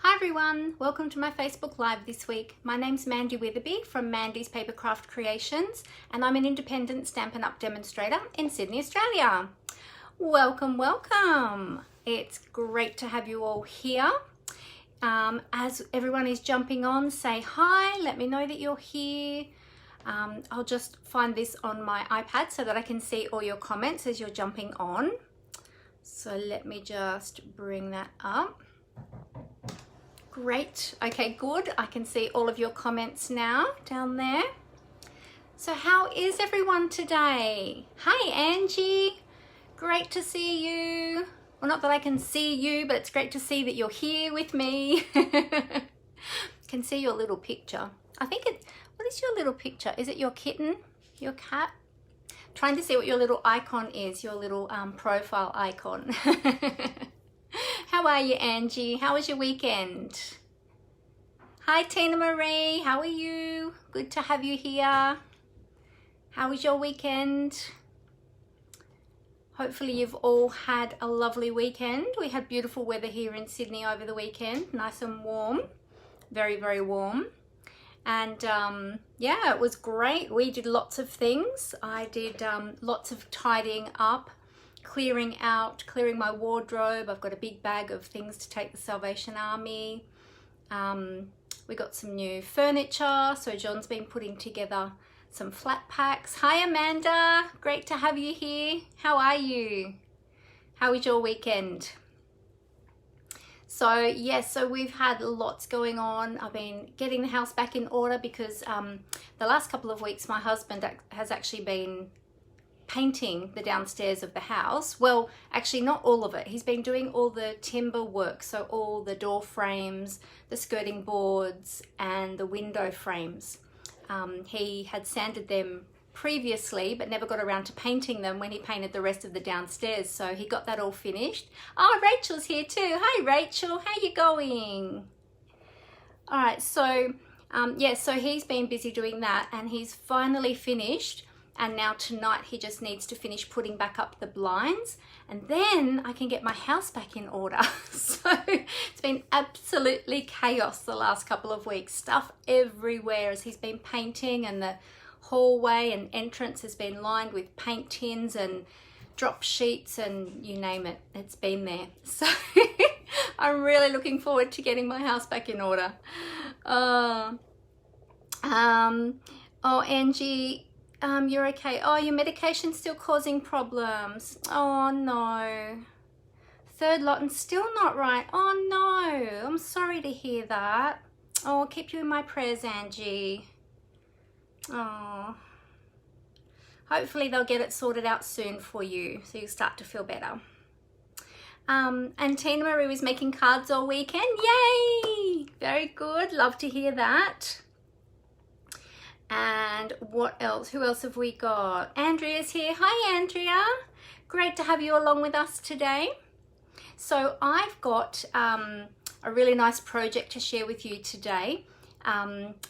Hi everyone, welcome to my Facebook Live this week. My name's Mandy Witherby from Mandy's Papercraft Creations and I'm an independent Stampin' Up! Demonstrator in Sydney, Australia. Welcome, welcome. It's great to have you all here. As everyone is jumping on, say hi, let me know that you're here. I'll just find this on my iPad so that I can see all your comments as you're jumping on. So let me just bring that up. Great, okay, good. I can see all of your comments now down there. So how is everyone today? Hi Angie, great to see you. Well, not that I can see you, but it's great to see that you're here with me. Can see your little picture. I think what is your little picture? Is it your kitten, your cat? Trying to see what your little icon is, your little profile icon. How are you, Angie? How was your weekend? Hi, Tina Marie. How are you? Good to have you here. How was your weekend? Hopefully you've all had a lovely weekend. We had beautiful weather here in Sydney over the weekend. Nice and warm. Very, very warm. And yeah, it was great. We did lots of things. I did lots of tidying up, clearing my wardrobe. I've got a big bag of things to take the Salvation Army. We got some new furniture, so John's been putting together some flat packs. Hi Amanda, great to have you here. How are you? How was your weekend? So yes, so we've had lots going on. I've been getting the house back in order because the last couple of weeks my husband has actually been painting the downstairs of the house. Well, actually not all of it. He's been doing all the timber work, so all the door frames, the skirting boards and the window frames. He had sanded them previously but never got around to painting them when he painted the rest of the downstairs, so he got that all finished. Oh, Rachel's here too. Hi Rachel, how you going? All right, so yeah, so he's been busy doing that and he's finally finished. And now tonight he just needs to finish putting back up the blinds and then I can get my house back in order. So it's been absolutely chaos the last couple of weeks. Stuff everywhere as he's been painting, and the hallway and entrance has been lined with paint tins and drop sheets and you name it, it's been there. So I'm really looking forward to getting my house back in order. Oh, Angie, you're okay. Oh, your medication's still causing problems. Oh no. Third lot and still not right. Oh no. I'm sorry to hear that. Oh, I'll keep you in my prayers, Angie. Oh. Hopefully they'll get it sorted out soon for you so you start to feel better. And Tina Marie was making cards all weekend. Yay! Very good. Love to hear that. And what else? Who else have we got? Andrea's here. Hi Andrea, great to have you along with us today. So I've got a really nice project to share with you today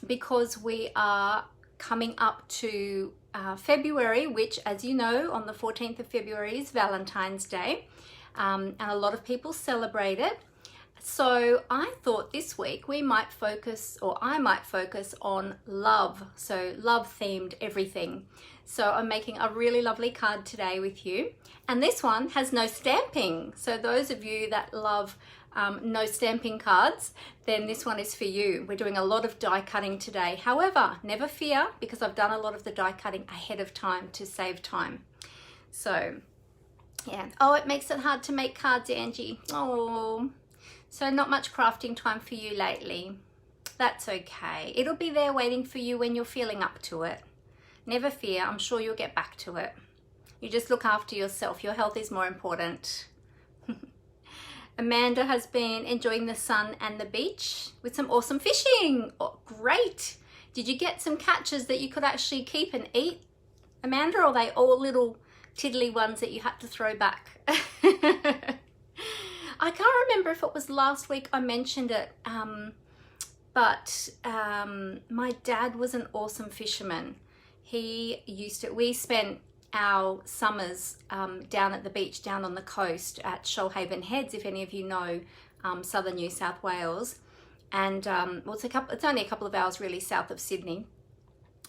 because we are coming up to February, which, as you know, on the 14th of February is Valentine's Day, and a lot of people celebrate it. So I thought this week we might focus, or I might focus on love. So love themed everything. So I'm making a really lovely card today with you. And this one has no stamping. So those of you that love no stamping cards, then this one is for you. We're doing a lot of die cutting today. However, never fear, because I've done a lot of the die cutting ahead of time to save time. So yeah. Oh, it makes it hard to make cards, Angie. Oh. So not much crafting time for you lately. That's okay. It'll be there waiting for you when you're feeling up to it. Never fear, I'm sure you'll get back to it. You just look after yourself. Your health is more important. Amanda has been enjoying the sun and the beach with some awesome fishing. Oh, great. Did you get some catches that you could actually keep and eat, Amanda, or are they all little tiddly ones that you had to throw back? I can't remember if it was last week I mentioned it, but my dad was an awesome fisherman. We spent our summers down at the beach, down on the coast at Shoalhaven Heads, if any of you know southern New South Wales. And well, it's only a couple of hours really south of Sydney.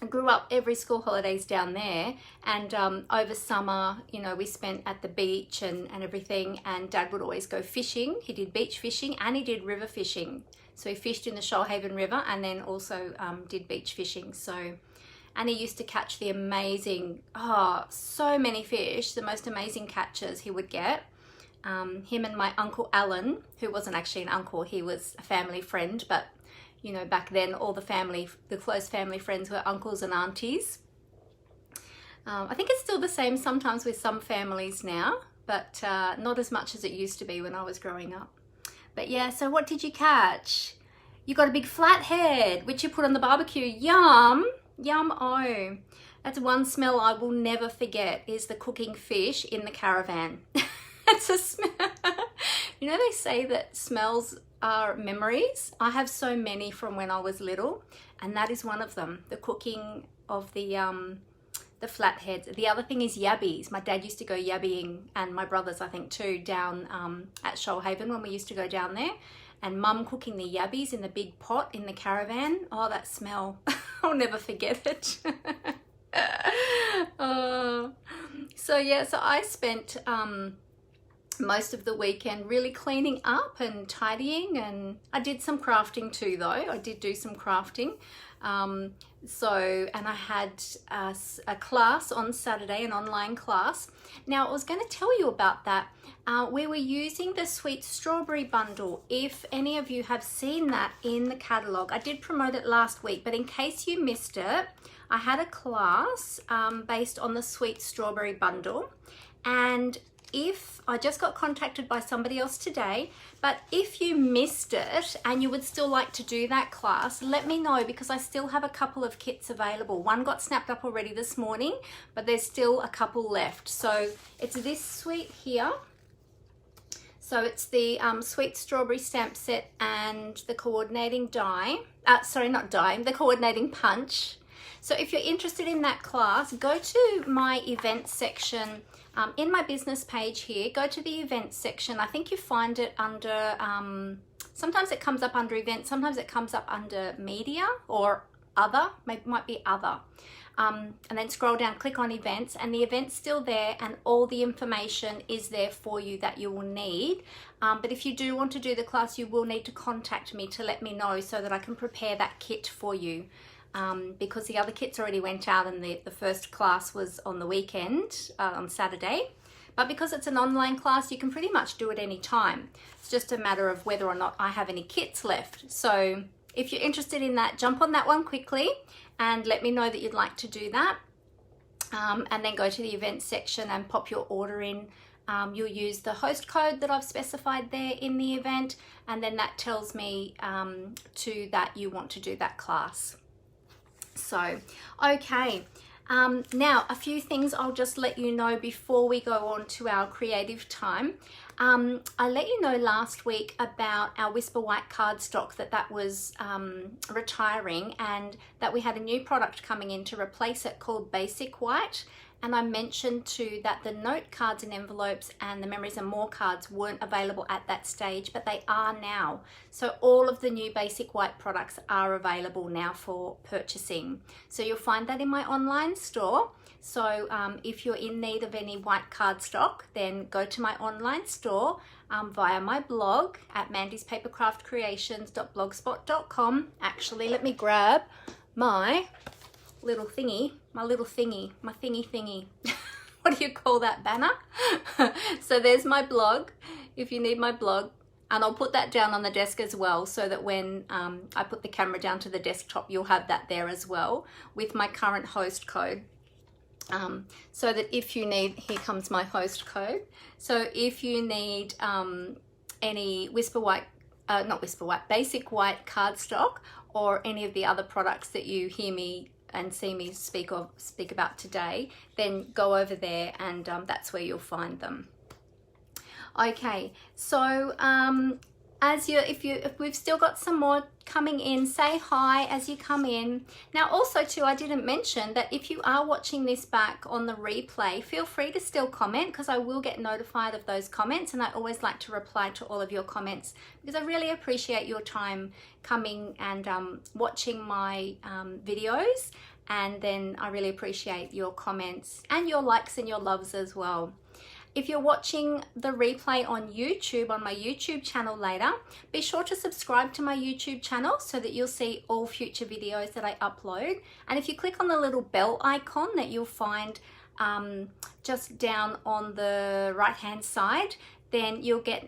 I grew up every school holidays down there, and over summer, you know, we spent at the beach and everything, and Dad would always go fishing. He did beach fishing and he did river fishing. So he fished in the Shoalhaven River and then also did beach fishing. So, and he used to catch the amazing, so many fish, the most amazing catches he would get. Him and my Uncle Alan, who wasn't actually an uncle, he was a family friend, but you know, back then all the close family friends were uncles and aunties. I think it's still the same sometimes with some families now, but not as much as it used to be when I was growing up. But yeah, so what did you catch? You got a big flathead, which you put on the barbecue. Yum, yum, oh. That's one smell I will never forget, is the cooking fish in the caravan. It's a smell. You know, they say that smells are memories. I have so many from when I was little, and that is one of them, the cooking of the flatheads. The other thing is yabbies. My dad used to go yabbying, and my brothers I think too, down at Shoalhaven when we used to go down there, and Mum cooking the yabbies in the big pot in the caravan. Oh, that smell. I'll never forget it. So yeah, so I spent most of the weekend really cleaning up and tidying, and I did some crafting too though. I did do some crafting. And I had a class on Saturday, an online class. Now I was going to tell you about that. We were using the Sweet Strawberry bundle. If any of you have seen that in the catalogue, I did promote it last week, but in case you missed it, I had a class based on the Sweet Strawberry bundle. And if I just got contacted by somebody else today, but if you missed it and you would still like to do that class, let me know, because I still have a couple of kits available. One got snapped up already this morning, but there's still a couple left. So it's this suite here. So it's the Sweet Strawberry stamp set and the coordinating die. Sorry, not die, the coordinating punch. So if you're interested in that class, go to my events section. In my business page here, go to the events section. I think you find it under, sometimes it comes up under events, sometimes it comes up under media or other, might be other. And then scroll down, click on events, and the event's still there, and all the information is there for you that you will need. But if you do want to do the class, you will need to contact me to let me know so that I can prepare that kit for you. Because the other kits already went out, and the first class was on the weekend, on Saturday. But because it's an online class, you can pretty much do it any time. It's just a matter of whether or not I have any kits left. So if you're interested in that, jump on that one quickly and let me know that you'd like to do that. And then go to the events section and pop your order in. You'll use the host code that I've specified there in the event, and then that tells me that you want to do that class. So, okay, now a few things I'll just let you know before we go on to our creative time. I let you know last week about our Whisper White cardstock, that was retiring, and that we had a new product coming in to replace it called Basic White. And I mentioned too that the note cards and envelopes and the Memories and More cards weren't available at that stage, but they are now. So all of the new Basic White products are available now for purchasing. So you'll find that in my online store. So if you're in need of any white cardstock, then go to my online store via my blog at mandyspapercraftcreations.blogspot.com. Actually, let me grab my little thingy, my thingy. What do you call that, banner? So there's my blog, if you need my blog, and I'll put that down on the desk as well, so that when I put the camera down to the desktop, you'll have that there as well with my current host code. So that if you need, here comes my host code. So if you need any Basic White cardstock, or any of the other products that you hear me and see me speak about today, then go over there, and that's where you'll find them. Okay, so if we've still got some more coming in, say hi as you come in. Now also too, I didn't mention that if you are watching this back on the replay, feel free to still comment, because I will get notified of those comments, and I always like to reply to all of your comments because I really appreciate your time coming and watching my videos, and then I really appreciate your comments and your likes and your loves as well. If you're watching the replay on YouTube, on my YouTube channel later, be sure to subscribe to my YouTube channel so that you'll see all future videos that I upload. And if you click on the little bell icon that you'll find just down on the right hand side, then you'll get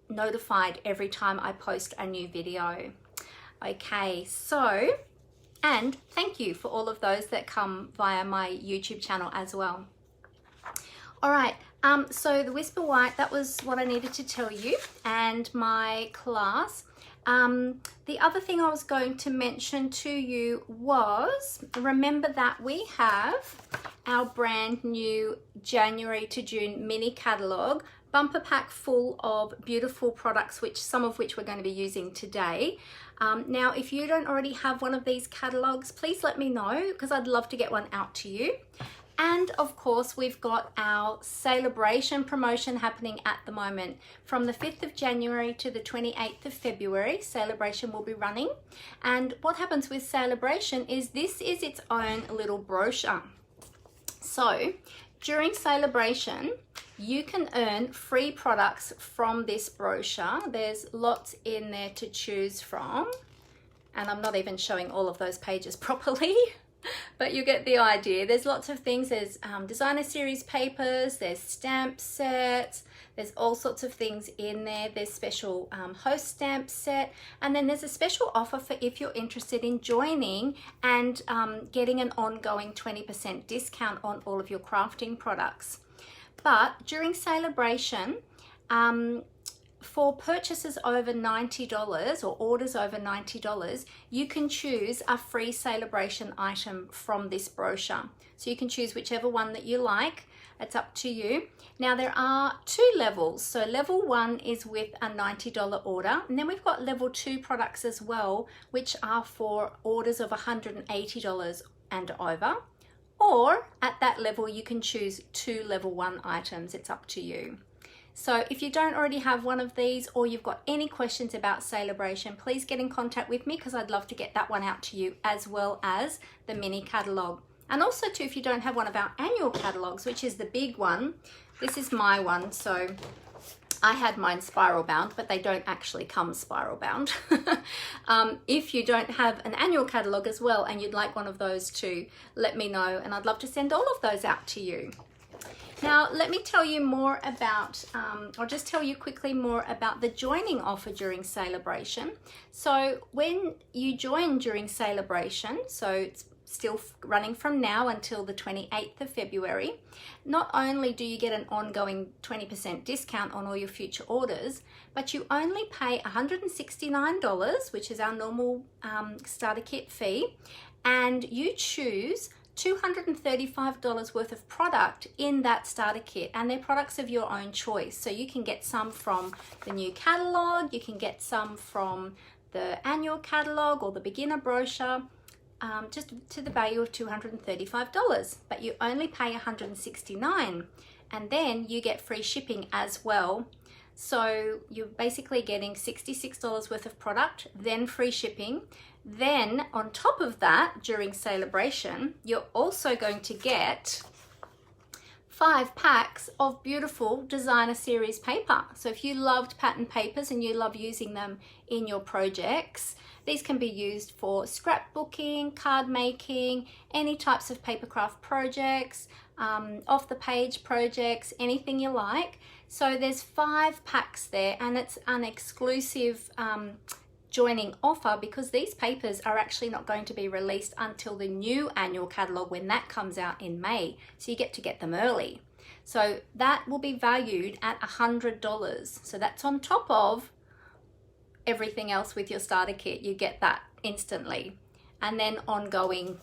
notified every time I post a new video. Okay, so, and thank you for all of those that come via my YouTube channel as well. All right, so the Whisper White, that was what I needed to tell you, and my class. The other thing I was going to mention to you was, remember that we have our brand new January to June mini catalogue, bumper pack full of beautiful products, some of which we're going to be using today. Now, if you don't already have one of these catalogues, please let me know, because I'd love to get one out to you. And of course, we've got our celebration promotion happening at the moment. From the 5th of January to the 28th of February, celebration will be running. And what happens with celebration is this is its own little brochure. So during celebration, you can earn free products from this brochure. There's lots in there to choose from. And I'm not even showing all of those pages properly. But you get the idea. There's lots of things. There's designer series papers, there's stamp sets, there's all sorts of things in there. There's special host stamp set, and then there's a special offer for if you're interested in joining and getting an ongoing 20% discount on all of your crafting products. But during celebration, for purchases over $90 or orders over $90, you can choose a free celebration item from this brochure. So you can choose whichever one that you like. It's up to you. Now there are 2 levels. So level 1 is with a $90 order, and then we've got level 2 products as well, which are for orders of $180 and over. Or at that level, you can choose 2 level 1 items. It's up to you. So if you don't already have one of these, or you've got any questions about celebration, please get in contact with me, because I'd love to get that one out to you, as well as the mini catalogue. And also too, if you don't have one of our annual catalogues, which is the big one, this is my one. So I had mine spiral bound, but they don't actually come spiral bound. If you don't have an annual catalogue as well, and you'd like one of those too, let me know, and I'd love to send all of those out to you. Now, let me tell you more about, I'll just tell you quickly more about the joining offer during celebration. So when you join during celebration, so it's still running from now until the 28th of February, not only do you get an ongoing 20% discount on all your future orders, but you only pay $169, which is our normal starter kit fee, and you choose $235 worth of product in that starter kit, and they're products of your own choice. So you can get some from the new catalog, you can get some from the annual catalog or the beginner brochure, just to the value of $235, but you only pay $169, and then you get free shipping as well. So you're basically getting $66 worth of product, then free shipping. Then on top of that, during celebration, you're also going to get 5 packs of beautiful designer series paper. So if you loved pattern papers and you love using them in your projects, these can be used for scrapbooking, card making, any types of papercraft projects, off the page projects, anything you like. So there's 5 packs there, and it's an exclusive joining offer, because these papers are actually not going to be released until the new annual catalogue, when that comes out in May. So you get to get them early. So that will be valued at $100. So that's on top of everything else with your starter kit. You get that instantly. And then ongoing,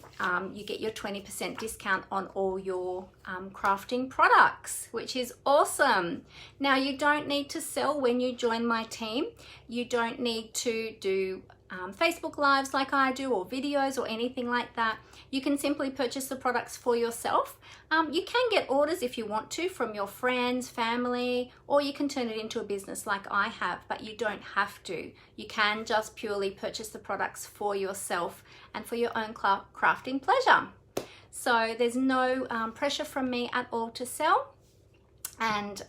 you get your 20% discount on all your crafting products, which is awesome. Now, you don't need to sell when you join my team. You don't need to do Facebook Lives like I do, or videos or anything like that. You can simply purchase the products for yourself. You can get orders if you want to from your friends, family, or you can turn it into a business like I have, but you don't have to. You can just purely purchase the products for yourself and for your own crafting pleasure. So there's no pressure from me at all to sell. And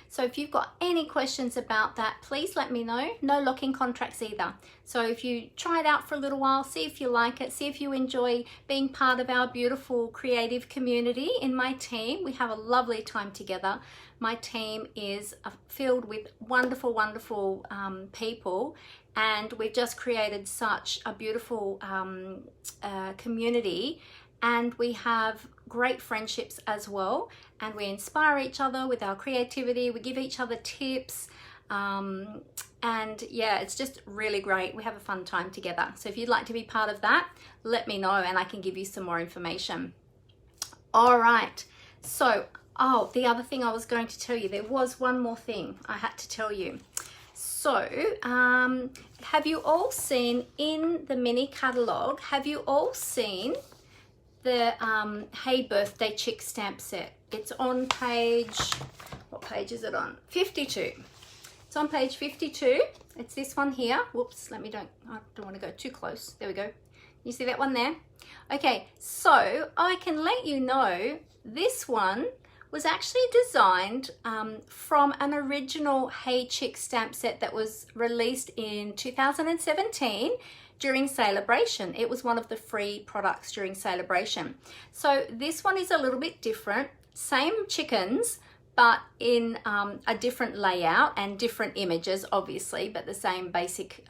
so if you've got any questions about that, please let me know. No locking contracts either. So if you try it out for a little while, see if you like it, see if you enjoy being part of our beautiful creative community in my team. We have a lovely time together. My team is filled with wonderful, wonderful people, and we've just created such a beautiful community. And we have great friendships as well, and we inspire each other with our creativity. We give each other tips, and yeah, it's just really great. We have a fun time together. So if you'd like to be part of that, let me know and I can give you some more information. All right, so the other thing I was going to tell you, there was one more thing I had to tell you. So have you all seen in the mini catalog, have you all seen the Hey Birthday Chick stamp set? It's on page, what page is it on? 52. It's on page 52. It's this one here. Whoops, I don't want to go too close. There we go. You see that one there? Okay, so I can let you know this one was actually designed from an original Hey Chick stamp set that was released in 2017 during Celebration. It was one of the free products during Celebration. So this one is a little bit different. Same chickens, but in a different layout and different images, obviously, but the same basic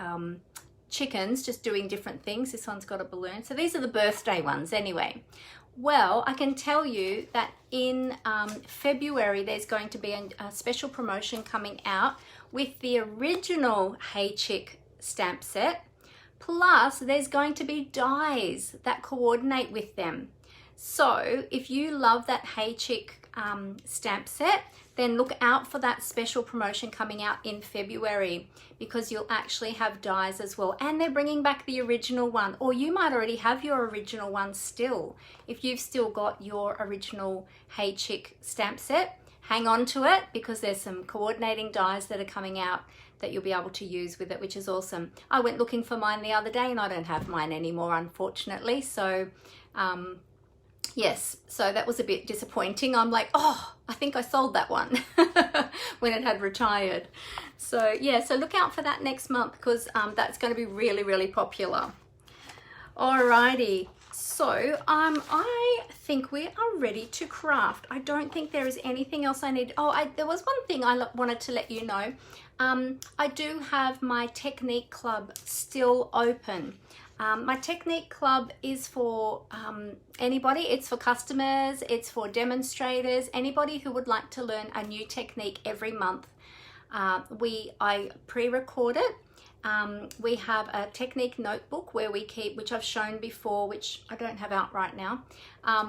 chickens, just doing different things. This one's got a balloon. So these are the birthday ones anyway. Well, I can tell you that in February, there's going to be a special promotion coming out with the original Hey Chick stamp set. Plus, there's going to be dies that coordinate with them. So if you love that Hey Chick stamp set, then look out for that special promotion coming out in February, because you'll actually have dies as well. And they're bringing back the original one, or you might already have your original one still. If you've still got your original Hey Chick stamp set, hang on to it, because there's some coordinating dies that are coming out that you'll be able to use with it, which is awesome. I went looking for mine the other day and I don't have mine anymore, unfortunately. So yes, so that was a bit disappointing. I'm like, oh, I think I sold that one when it had retired. So yeah, so look out for that next month, because that's going to be really, really popular. Alrighty, so I think we are ready to craft. I don't think there is anything else I need. There was one thing I wanted to let you know. I do have my Technique Club still open. My Technique Club is for anybody. It's for customers, it's for demonstrators, anybody who would like to learn a new technique every month. I pre-record it. We have a technique notebook where we keep, which I've shown before, which I don't have out right now.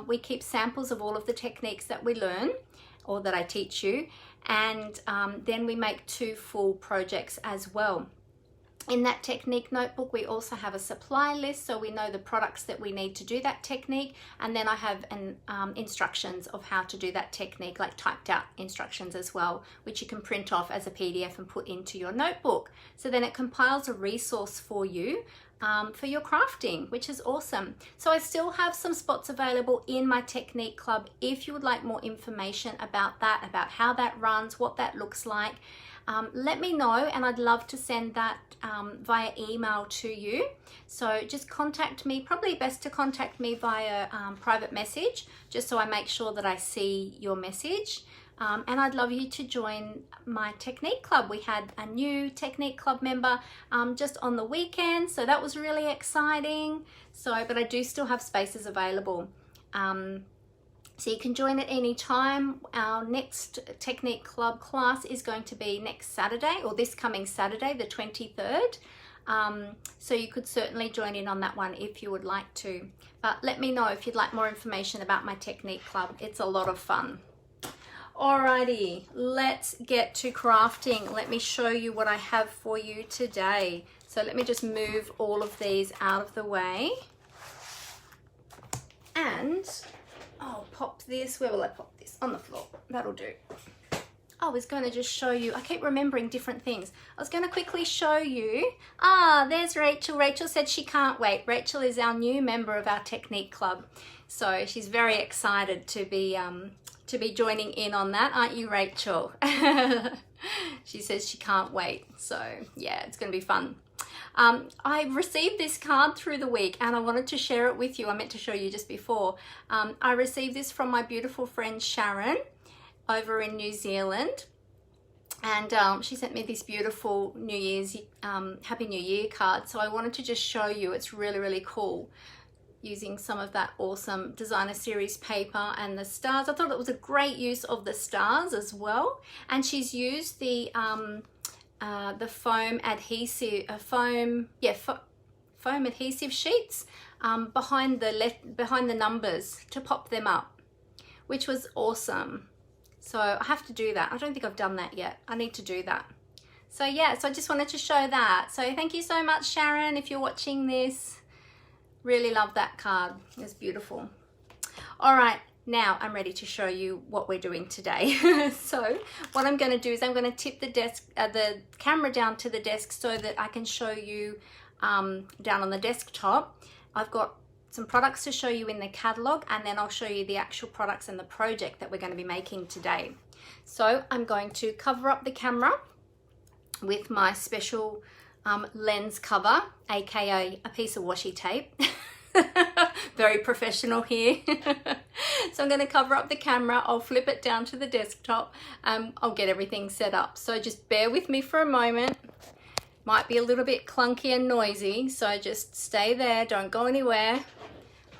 We keep samples of all of the techniques that we learn or that I teach you, and then we make 2 full projects as well. In that technique notebook, we also have a supply list, so we know the products that we need to do that technique, and then I have instructions of how to do that technique, like typed out instructions as well, which you can print off as a PDF and put into your notebook. So then it compiles a resource for you for your crafting, which is awesome. So I still have some spots available in my Technique Club if you would like more information about that, about how that runs, what that looks like. Let me know, and I'd love to send that via email to you. So just contact me. Probably best to contact me via private message, just so I make sure that I see your message. And I'd love you to join my Technique Club. We had a new Technique Club member just on the weekend, so that was really exciting. But I do still have spaces available. So you can join at any time. Our next Technique Club class is going to be next Saturday, or this coming Saturday, the 23rd. So you could certainly join in on that one if you would like to. But let me know if you'd like more information about my Technique Club. It's a lot of fun. Alrighty, let's get to crafting. Let me show you what I have for you today. So let me just move all of these out of the way. And I'll pop this, where will I pop this? On the floor, that'll do. I was going to just show you, I keep remembering different things. I was going to quickly show you, there's Rachel. Rachel said she can't wait. Rachel is our new member of our Technique Club. So she's very excited to be joining in on that, aren't you, Rachel? She says she can't wait. So yeah, it's going to be fun. I received this card through the week and I wanted to share it with you. I meant to show you just before. I received this from my beautiful friend Sharon over in New Zealand, and she sent me this beautiful New Year's Happy New Year card. So I wanted to just show you. It's really, really cool, using some of that awesome designer series paper and the stars. I thought it was a great use of the stars as well. And she's used the foam adhesive, foam adhesive sheets behind the numbers to pop them up, which was awesome. So I have to do that. I don't think I've done that yet. I need to do that. So yeah, so I just wanted to show that. So thank you so much, Sharon, if you're watching this. Really love that card. It's beautiful. All right, now I'm ready to show you what we're doing today. So what I'm going to do is I'm going to tip the camera down to the desk so that I can show you down on the desktop. I've got some products to show you in the catalog, and then I'll show you the actual products and the project that we're going to be making today. So I'm going to cover up the camera with my special lens cover, aka a piece of washi tape. Very professional here. So I'm going to cover up the camera, I'll flip it down to the desktop, I'll get everything set up. So just bear with me for a moment. Might be a little bit clunky and noisy, so just stay there, don't go anywhere.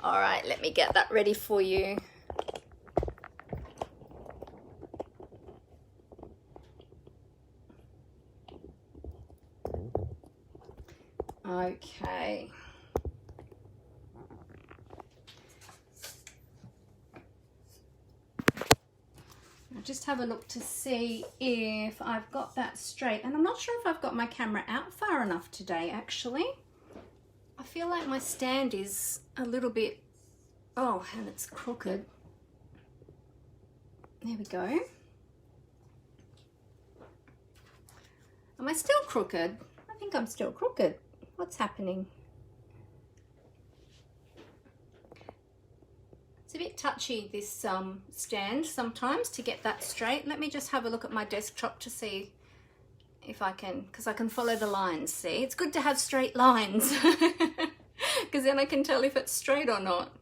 All right, let me get that ready for you. Okay. I'll just have a look to see if I've got that straight. And I'm not sure if I've got my camera out far enough today, actually. I feel like my stand is a little bit, oh, and it's crooked. There we go. Am I still crooked? I think I'm still crooked. What's happening? It's a bit touchy, this stand, sometimes to get that straight. Let me just have a look at my desktop to see if I can, because I can follow the lines. See, it's good to have straight lines because then I can tell if it's straight or not.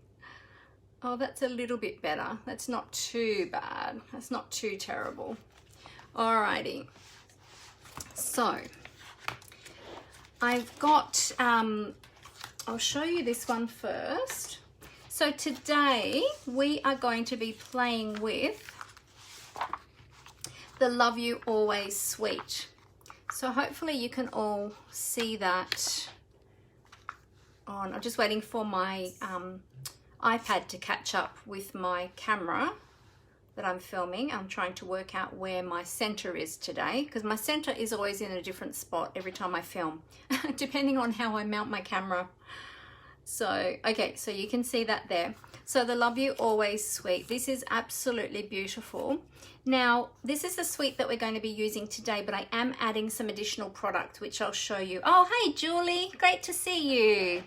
Oh, that's a little bit better. That's not too bad. That's not too terrible. Alrighty. So I've got, I'll show you this one first. So today we are going to be playing with the Love You Always Suite. So hopefully you can all see that on. I'm just waiting for my iPad to catch up with my camera that I'm filming. I'm trying to work out where my center is today, because my center is always in a different spot every time I film, depending on how I mount my camera. So, okay, so you can see that there. So the Love You Always suite, this is absolutely beautiful. Now, this is the suite that we're going to be using today, but I am adding some additional product, which I'll show you. Oh, hey, Julie, great to see you.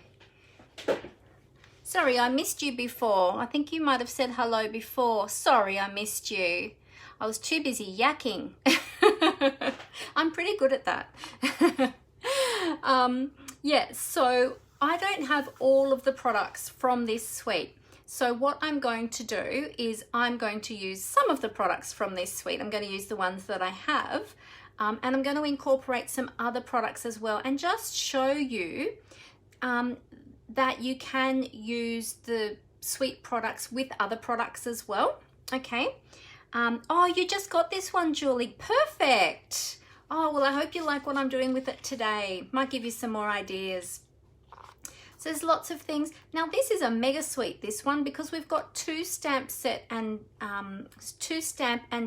Sorry, I missed you before. I think you might have said hello before. Sorry, I missed you. I was too busy yakking. I'm pretty good at that. Yeah, so I don't have all of the products from this suite. So what I'm going to do is I'm going to use some of the products from this suite. I'm going to use the ones that I have, and I'm going to incorporate some other products as well, and just show you that you can use the suite products with other products as well. Okay. Oh, you just got this one, Julie. Perfect. Oh, well, I hope you like what I'm doing with it today. Might give you some more ideas. So there's lots of things. Now this is a mega sweet, this one, because we've got two stamp and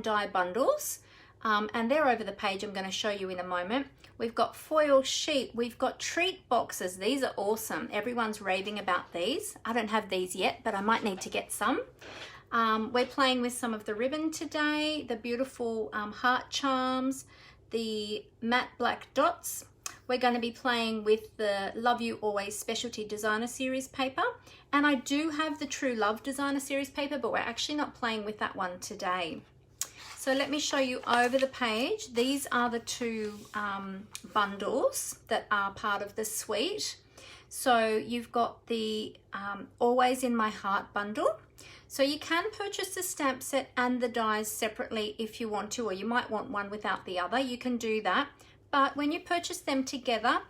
die bundles, and they're over the page. I'm going to show you in a moment. We've got foil sheet, we've got treat boxes. These are awesome. Everyone's raving about these. I don't have these yet, but I might need to get some. We're playing with some of the ribbon today, the beautiful heart charms, the matte black dots. We're going to be playing with the Love You Always Specialty Designer Series paper. And I do have the True Love Designer Series paper, but we're actually not playing with that one today. So let me show you over the page. These are the two bundles that are part of the suite. So you've got the Always in My Heart bundle. So you can purchase the stamp set and the dies separately if you want to, or you might want one without the other. You can do that. But when you purchase them together,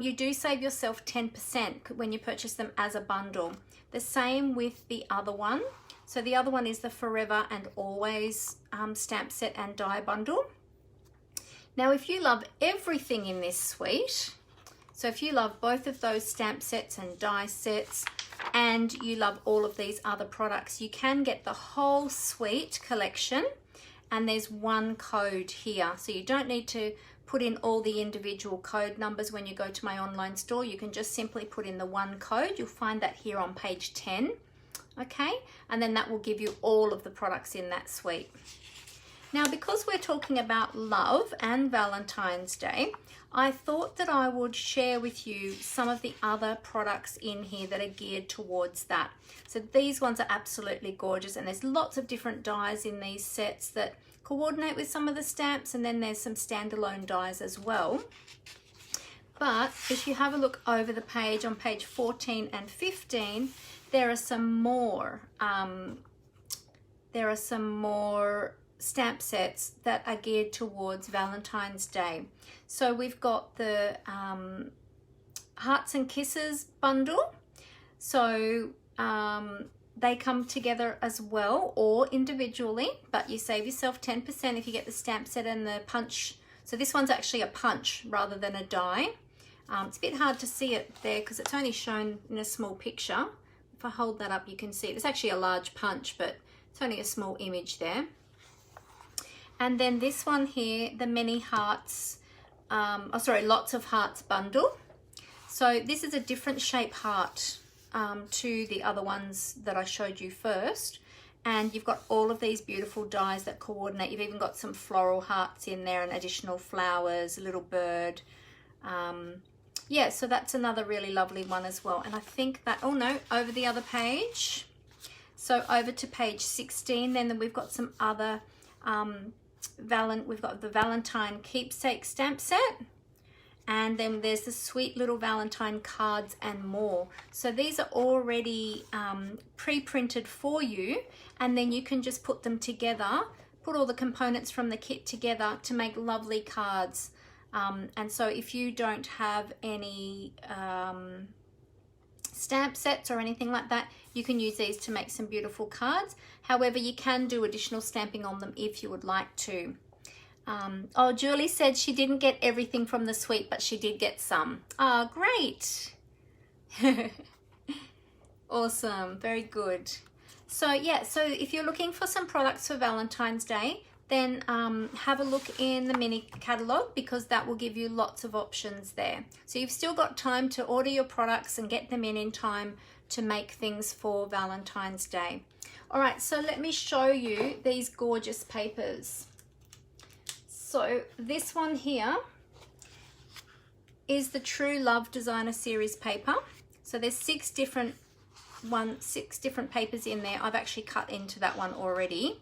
you do save yourself 10% when you purchase them as a bundle. The same with the other one. So the other one is the Forever and Always stamp set and die bundle. Now, if you love everything in this suite, so if you love both of those stamp sets and die sets, and you love all of these other products, you can get the whole suite collection, and there's one code here. So you don't need to put in all the individual code numbers when you go to my online store. You can just simply put in the one code. You'll find that here on page 10. Okay, and then that will give you all of the products in that suite. Now, because we're talking about love and Valentine's Day, I thought that I would share with you some of the other products in here that are geared towards that. So these ones are absolutely gorgeous, and there's lots of different dies in these sets that coordinate with some of the stamps, and then there's some standalone dies as well. But if you have a look over the page on page 14 and 15, there are some more stamp sets that are geared towards Valentine's Day. So we've got the Hearts and Kisses bundle. So they come together as well or individually, but you save yourself 10% if you get the stamp set and the punch. So this one's actually a punch rather than a die. It's a bit hard to see it there because it's only shown in a small picture. If I hold that up, you can see it. It's actually a large punch, but it's only a small image there. And then this one here, the Many Hearts, Lots of Hearts bundle. So this is a different shape heart to the other ones that I showed you first. And you've got all of these beautiful dies that coordinate. You've even got some floral hearts in there and additional flowers, a little bird. Yeah, so that's another really lovely one as well. And I think that, oh no, over the other page. So over to page 16, then we've got some other, we've got the Valentine keepsake stamp set. And then there's the sweet little Valentine cards and more. So these are already pre-printed for you. And then you can just put them together, put all the components from the kit together to make lovely cards. And so if you don't have any stamp sets or anything like that, you can use these to make some beautiful cards. However, you can do additional stamping on them if you would like to. Oh, Julie said she didn't get everything from the suite, but she did get some. Oh, great. Awesome. Very good. So yeah, so if you're looking for some products for Valentine's Day, then have a look in the mini catalogue because that will give you lots of options there. So you've still got time to order your products and get them in time to make things for Valentine's Day. All right, so let me show you these gorgeous papers. So this one here is the True Love Designer Series paper. So there's six different papers in there. I've actually cut into that one already.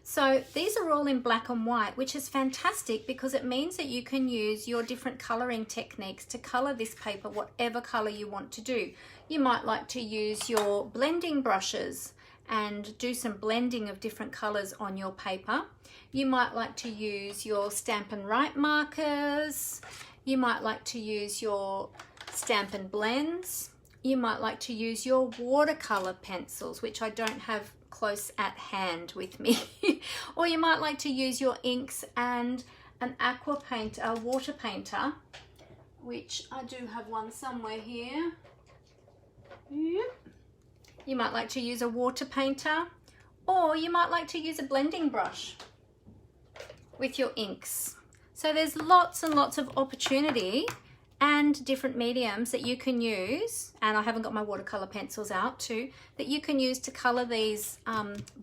So these are all in black and white, which is fantastic because it means that you can use your different coloring techniques to color this paper whatever color you want to do. You might like to use your blending brushes and do some blending of different colors on your paper. You might like to use your Stampin' Write markers. You might like to use your Stampin' Blends. You might like to use your watercolor pencils, which I don't have close at hand with me. Or you might like to use your inks and an aqua paint, a water painter, which I do have one somewhere here. You might like to use a water painter, or you might like to use a blending brush with your inks. So there's lots and lots of opportunity and different mediums that you can use, and I haven't got my watercolor pencils out too, that you can use to color these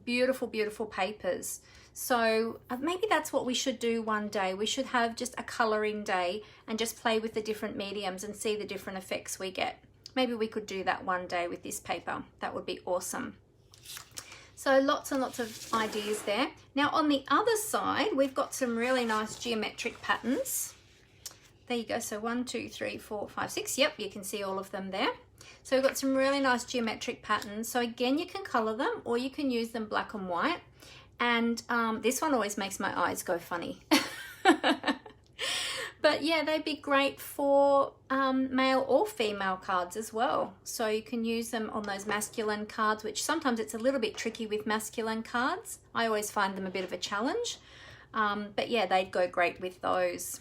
beautiful, beautiful papers. So maybe that's what we should do one day. We should have just a coloring day and just play with the different mediums and see the different effects we get. Maybe we could do that one day with this paper. That would be awesome. So lots and lots of ideas there. Now on the other side, we've got some really nice geometric patterns. There you go. So 1, 2, 3, 4, 5, 6. Yep, you can see all of them there. So we've got some really nice geometric patterns. So again, you can color them or you can use them black and white. And this one always makes my eyes go funny. But yeah, they'd be great for male or female cards as well. So you can use them on those masculine cards, which sometimes it's a little bit tricky with masculine cards. I always find them a bit of a challenge. But yeah, they'd go great with those.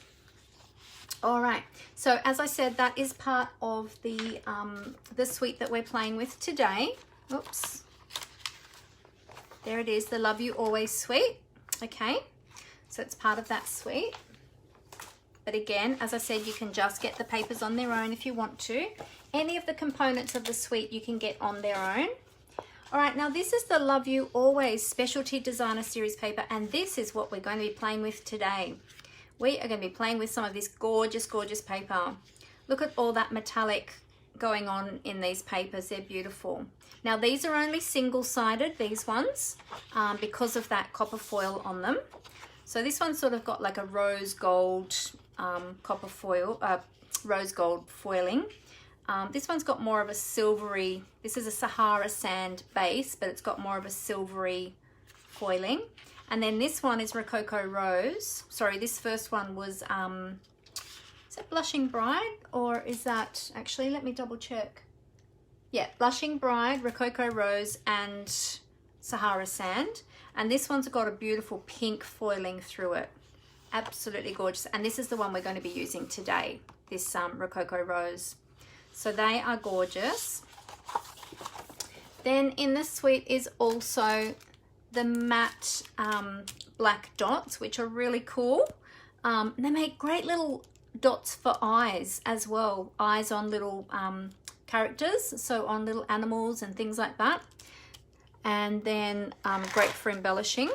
All right, so as I said, that is part of the suite that we're playing with today. Oops. There it is, the Love You Always suite. Okay, so it's part of that suite. But again, as I said, you can just get the papers on their own if you want to. Any of the components of the suite you can get on their own. All right, now this is the Love You Always Specialty Designer Series paper, and this is what we're going to be playing with today. We are going to be playing with some of this gorgeous, gorgeous paper. Look at all that metallic going on in these papers. They're beautiful. Now these are only single-sided, these ones, because of that copper foil on them. So this one's sort of got like a rose gold copper foil, rose gold foiling. This one's got more of a silvery, this is a Sahara sand base, but it's got more of a silvery foiling. And then this one is Rococo Rose. Sorry, this first one was, is it Blushing Bride? Or is that, actually, let me double check. Yeah, Blushing Bride, Rococo Rose, and Sahara Sand. And this one's got a beautiful pink foiling through it. Absolutely gorgeous. And this is the one we're going to be using today, this Rococo Rose. So they are gorgeous. Then in the suite is also the matte black dots, which are really cool. They make great little dots for eyes as well. Eyes on little characters, so on little animals and things like that. And then great for embellishing.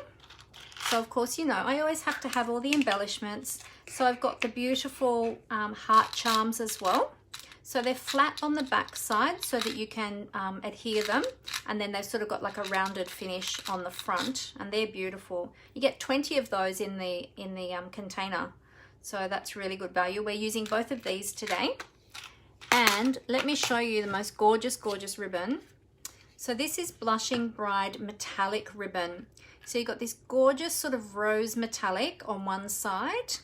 So of course, you know, I always have to have all the embellishments. So I've got the beautiful heart charms as well. So they're flat on the back side so that you can adhere them, and then they've sort of got like a rounded finish on the front, and they're beautiful. You get 20 of those in the container, so that's really good value. We're using both of these today, and let me show you the most gorgeous, gorgeous ribbon. So this is Blushing Bride metallic ribbon. So you've got this gorgeous sort of rose metallic on one side.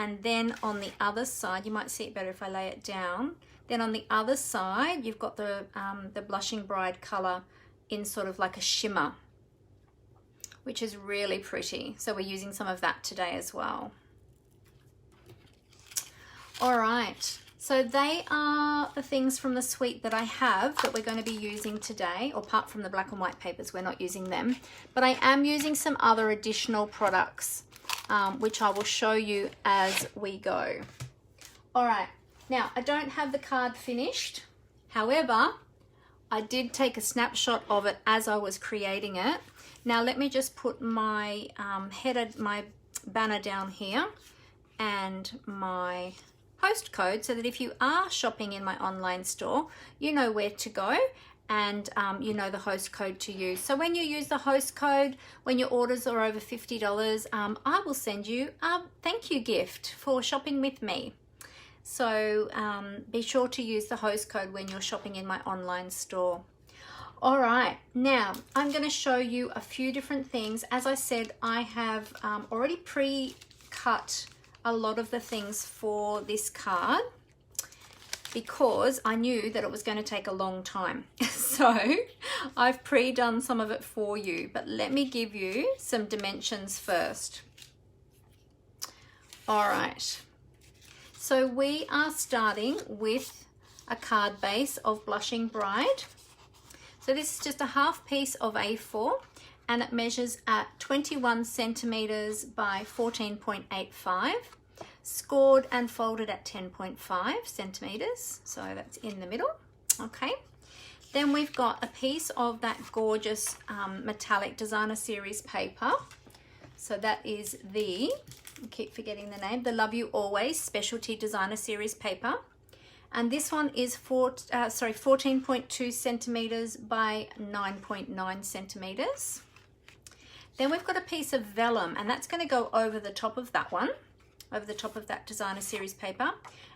And then on the other side, you might see it better if I lay it down. Then on the other side, you've got the Blushing Bride color in sort of like a shimmer, which is really pretty. So we're using some of that today as well. All right, so they are the things from the suite that I have that we're going to be using today, or apart from the black and white papers, we're not using them. But I am using some other additional products, which I will show you as we go. All right, now I don't have the card finished. However, I did take a snapshot of it as I was creating it. Now let me just put my my banner down here and my host code so that if you are shopping in my online store, you know where to go and you know the host code to use. So when you use the host code, when your orders are over $50, I will send you a thank you gift for shopping with me. So be sure to use the host code when you're shopping in my online store. All right, now I'm going to show you a few different things. As I said, I have already pre-cut a lot of the things for this card because I knew that it was going to take a long time. So I've pre-done some of it for you, but let me give you some dimensions first. All right, so we are starting with a card base of Blushing Bride. So this is just a half piece of A4 and it measures at 21 centimeters by 14.85, scored and folded at 10.5 centimeters. So that's in the middle, okay. Then we've got a piece of that gorgeous metallic designer series paper. So that is the, I keep forgetting the name, the Love You Always specialty designer series paper. And this one is 14.2 centimeters by 9.9 centimeters. Then we've got a piece of vellum, and that's going to go over the top of that one, over the top of that designer series paper.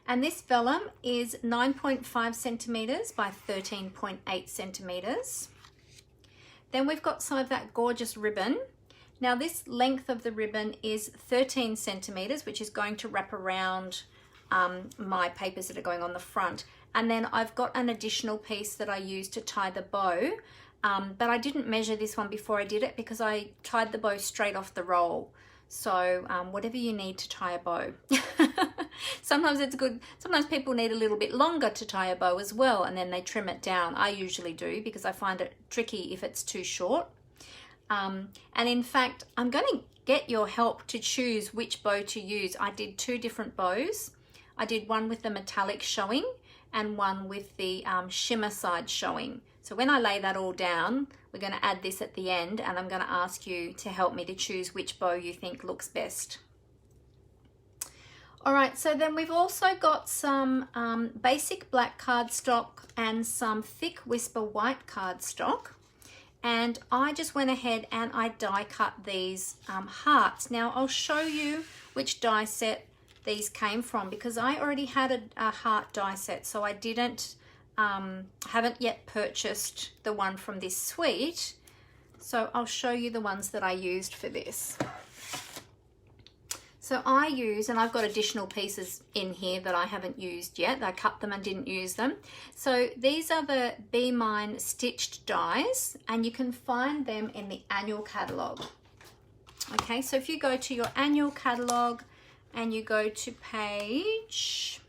And this vellum is 9.5 centimeters by 13.8 centimeters. Then we've got some of that gorgeous ribbon. Now this length of the ribbon is 13 centimeters, which is going to wrap around my papers that are going on the front. And then I've got an additional piece that I use to tie the bow, but I didn't measure this one before I did it because I tied the bow straight off the roll. So whatever you need to tie a bow. Sometimes it's good, sometimes people need a little bit longer to tie a bow as well, and then they trim it down. I usually do because I find it tricky if it's too short. And in fact, I'm going to get your help to choose which bow to use. I did two different bows. I did one with the metallic showing and one with the shimmer side showing. So when I lay that all down, we're going to add this at the end, and I'm going to ask you to help me to choose which bow you think looks best. All right, so then we've also got some basic black cardstock and some thick Whisper white cardstock. And I just went ahead and I die cut these hearts. Now I'll show you which die set these came from because I already had a heart die set, so I haven't yet purchased the one from this suite. So I'll show you the ones that I used for this. So I use, and I've got additional pieces in here that I haven't used yet. I cut them and didn't use them. So these are the Be Mine stitched dies, and you can find them in the annual catalogue. Okay, so if you go to your annual catalogue and you go to page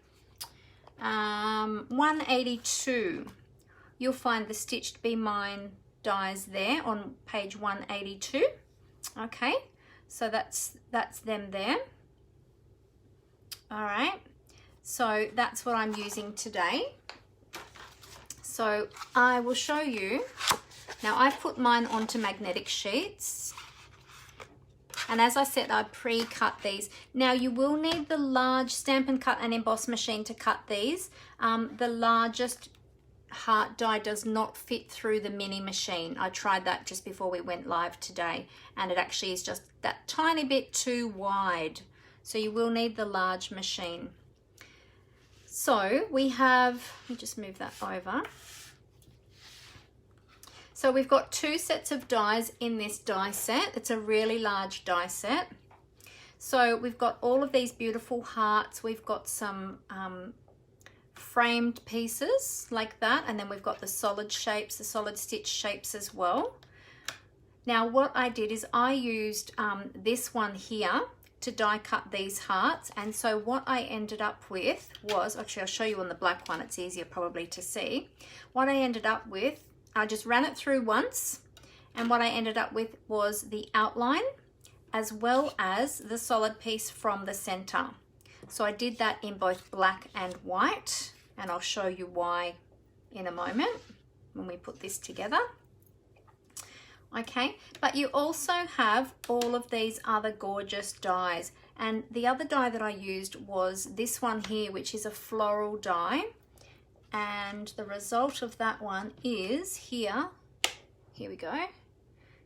182, you'll find the stitched Be Mine dies there on page 182. Okay, so that's them there. All right, so that's what I'm using today. So I will show you. Now I've put mine onto magnetic sheets, and as I said, I pre-cut these. Now you will need the large Stampin' Cut and Emboss machine to cut these. The largest heart die does not fit through the mini machine. I tried that just before we went live today, and it actually is just that tiny bit too wide. So you will need the large machine. So we have, let me just move that over. So we've got two sets of dies in this die set. It's a really large die set. So we've got all of these beautiful hearts. We've got some framed pieces like that, and then we've got the solid shapes, the solid stitch shapes as well. Now what I did is I used this one here to die cut these hearts, and so what I ended up with was, actually I'll show you on the black one, it's easier probably to see. What I ended up with, I just ran it through once, and what I ended up with was the outline as well as the solid piece from the center. So I did that in both black and white, and I'll show you why in a moment when we put this together. Okay, but you also have all of these other gorgeous dies, and the other die that I used was this one here, which is a floral die, and the result of that one is here we go,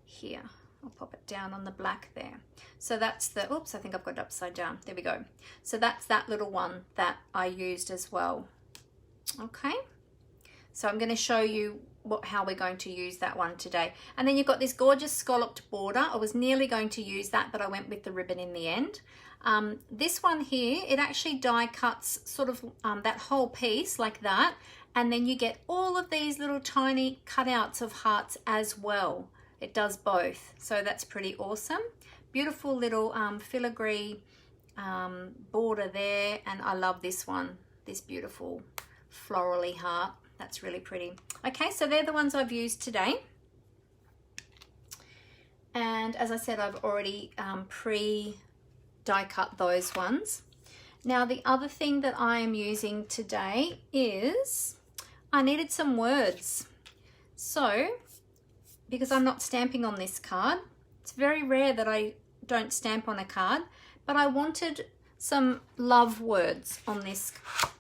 here. I'll pop it down on the black there. So that's the, oops, I think I've got it upside down. There we go. So that's that little one that I used as well. Okay, so I'm going to show you how we're going to use that one today. And then you've got this gorgeous scalloped border. I was nearly going to use that, but I went with the ribbon in the end. This one here, it actually die cuts sort of that whole piece like that, and then you get all of these little tiny cutouts of hearts as well. It does both, so that's pretty awesome. Beautiful little filigree border there, and I love this one, this beautiful florally heart. That's really pretty. Okay, so they're the ones I've used today. And as I said, I've already pre-die cut those ones. Now the other thing that I am using today is I needed some words. So, because I'm not stamping on this card, it's very rare that I don't stamp on a card, but I wanted some love words on this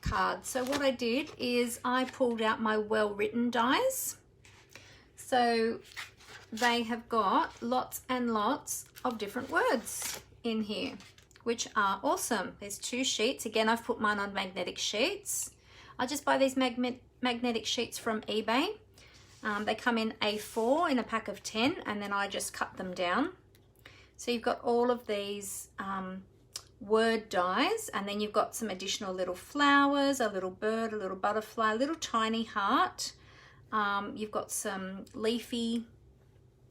card. So what I did is I pulled out my well-written dies. So they have got lots and lots of different words in here, which are awesome. There's 2 sheets. Again, I've put mine on magnetic sheets. I just buy these magnetic sheets from eBay. They come in A4 in a pack of 10, and then I just cut them down. So you've got all of these word dies, and then you've got some additional little flowers, a little bird, a little butterfly, a little tiny heart. You've got some leafy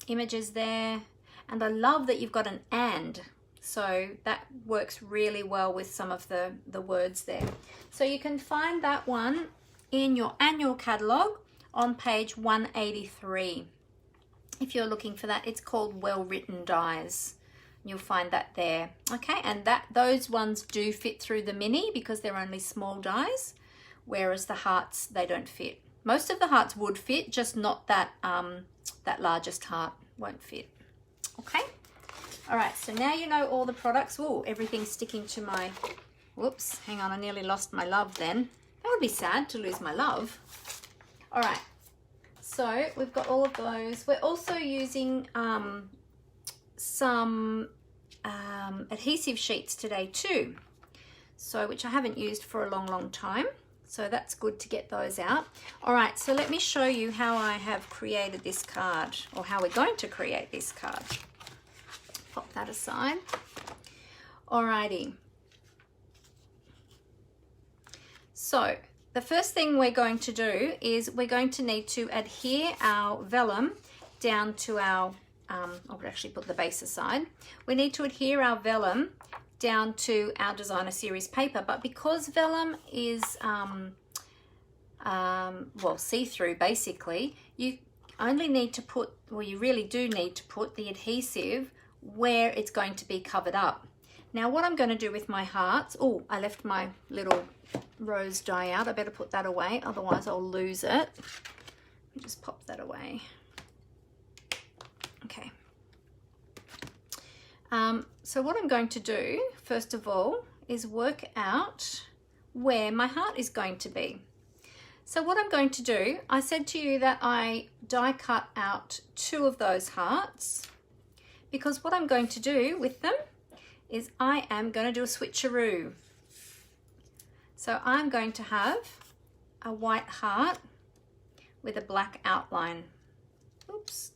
images there, and I love that you've got an and, so that works really well with some of the words there. So you can find that one in your annual catalogue on page 183 if you're looking for that. It's called Well Written Dies. You'll find that there. Okay, and those ones do fit through the mini because they're only small dies, whereas the hearts, they don't fit. Most of the hearts would fit, just not that that largest heart won't fit. Okay, all right, so now you know all the products. Oh, everything's sticking to my, whoops, hang on, I nearly lost my love then. That would be sad to lose my love. All right, so we've got all of those. We're also using some adhesive sheets today too, so which I haven't used for a long time, so that's good to get those out. All right, so let me show you how I have created this card, or how we're going to create this card. Pop that aside. Alrighty, so the first thing we're going to do is we're going to need to adhere our vellum down to our I'll actually put the base aside. We need to adhere our vellum down to our designer series paper, but because vellum is well, see-through basically, you only need to put, well, you really do need to put the adhesive where it's going to be covered up. Now what I'm going to do with my hearts, oh, I left my little rose die out. I better put that away, otherwise I'll lose it. Just pop that away. Okay, so what I'm going to do first of all is work out where my heart is going to be. So what I'm going to do, I said to you that I die cut out 2 of those hearts, because what I'm going to do with them is I am going to do a switcheroo. So I'm going to have a white heart with a black outline. Oops.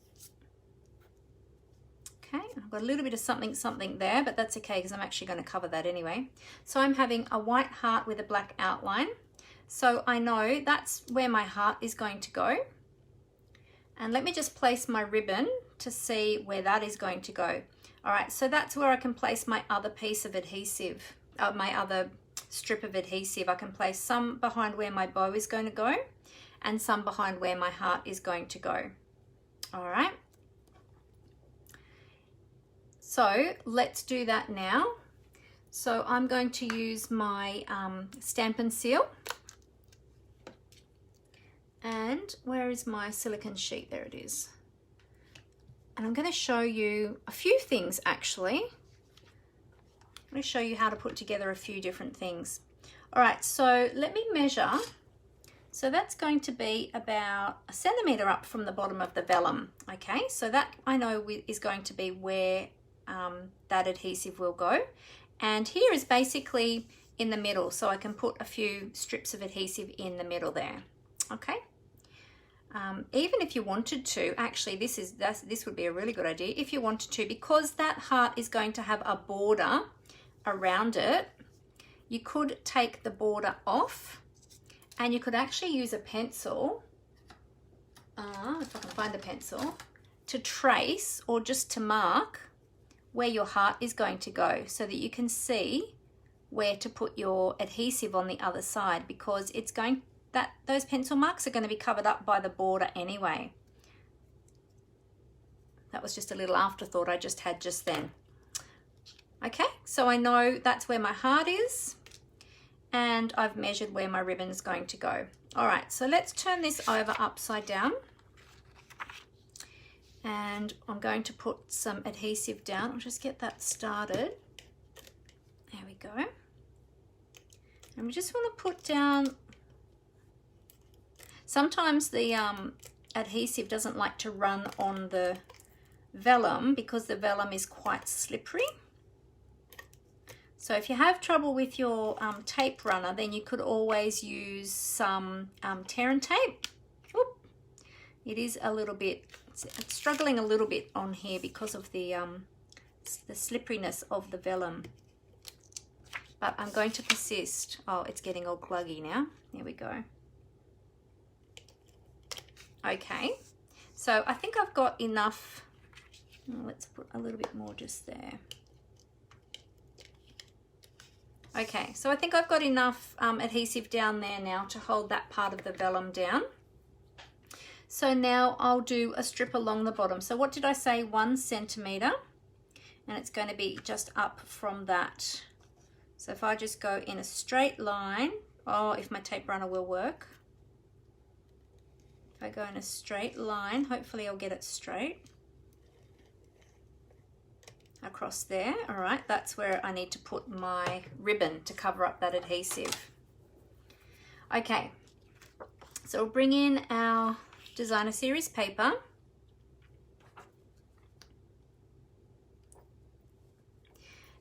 Okay, I've got a little bit of something there, but that's okay because I'm actually going to cover that anyway. So I'm having a white heart with a black outline. So I know that's where my heart is going to go. And let me just place my ribbon to see where that is going to go. All right, so that's where I can place my other piece of adhesive, my other strip of adhesive. I can place some behind where my bow is going to go and some behind where my heart is going to go. All right. So let's do that now. So I'm going to use my Stampin Seal. And where is my silicone sheet? There it is. And I'm going to show you a few things actually. I'm going to show you how to put together a few different things. All right, so let me measure. So that's going to be about 1 centimeter up from the bottom of the vellum. Okay, so that I know is going to be where that adhesive will go. And here is basically in the middle, so I can put a few strips of adhesive in the middle there. Okay. Even if you wanted to, actually this would be a really good idea if you wanted to, because that heart is going to have a border around it. You could take the border off and you could actually use a pencil, if I can find a pencil, to trace or just to mark where your heart is going to go, so that you can see where to put your adhesive on the other side, because it's going those pencil marks are going to be covered up by the border anyway. That was just a little afterthought I just had just then. Okay, so I know that's where my heart is, and I've measured where my ribbon is going to go. All right, so let's turn this over upside down, and I'm going to put some adhesive down. I'll just get that started. There we go. And we just want to put down, sometimes the adhesive doesn't like to run on the vellum because the vellum is quite slippery. So if you have trouble with your tape runner, then you could always use some tear and tape. Oop. It is a little bit, it's struggling a little bit on here because of the slipperiness of the vellum. But I'm going to persist. Oh, it's getting all gluggy now. There we go. Okay, so I think I've got enough. Let's put a little bit more just there. Okay, so I think I've got enough adhesive down there now to hold that part of the vellum down. So now I'll do a strip along the bottom. So what did I say? 1 centimeter, and it's going to be just up from that. So if I just go in a straight line, oh, if my tape runner will work. If I go in a straight line, hopefully I'll get it straight. Across there. All right, that's where I need to put my ribbon to cover up that adhesive. Okay, so we'll bring in our designer series paper,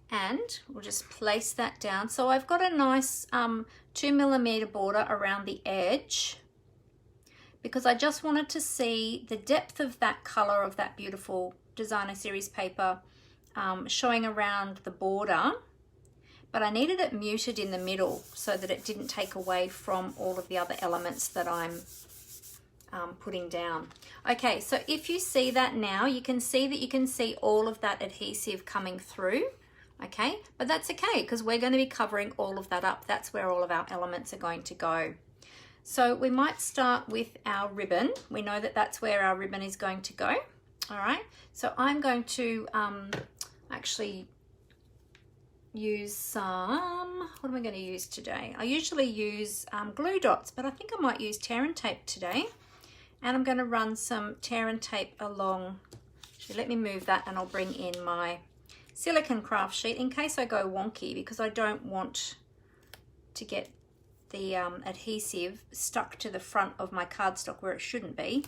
and we'll just place that down. So I've got a nice 2mm border around the edge because I just wanted to see the depth of that color of that beautiful designer series paper showing around the border, but I needed it muted in the middle so that it didn't take away from all of the other elements that I'm putting down. Okay, so if you see that now, you can see all of that adhesive coming through. Okay, but that's okay because we're going to be covering all of that up. That's where all of our elements are going to go. So we might start with our ribbon. We know that that's where our ribbon is going to go. All right, so I'm going to actually use some, what am I going to use today? I usually use glue dots, but I think I might use tear and tape today. And I'm going to run some tear and tape along. Actually, let me move that and I'll bring in my silicone craft sheet in case I go wonky, because I don't want to get the adhesive stuck to the front of my cardstock where it shouldn't be.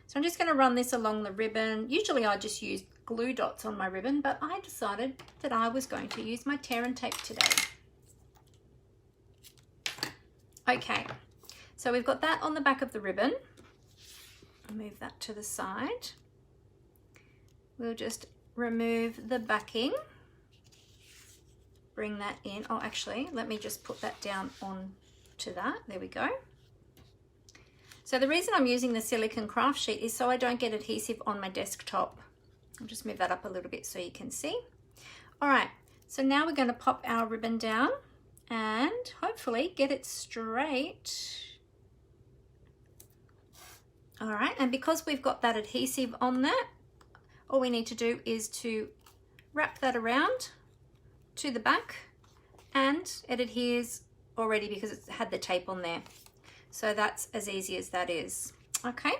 So I'm just going to run this along the ribbon. Usually I just use glue dots on my ribbon, but I decided that I was going to use my tear and tape today. Okay, so we've got that on the back of the ribbon. I'll move that to the side. We'll just remove the backing, bring that in. Oh, actually, let me just put that down on to that. There we go. So the reason I'm using the silicone craft sheet is so I don't get adhesive on my desktop. I'll just move that up a little bit so you can see. All right, so now we're going to pop our ribbon down and hopefully get it straight. All right, and because we've got that adhesive on that, all we need to do is to wrap that around to the back, and it adheres already because it's had the tape on there. So that's as easy as that is. Okay,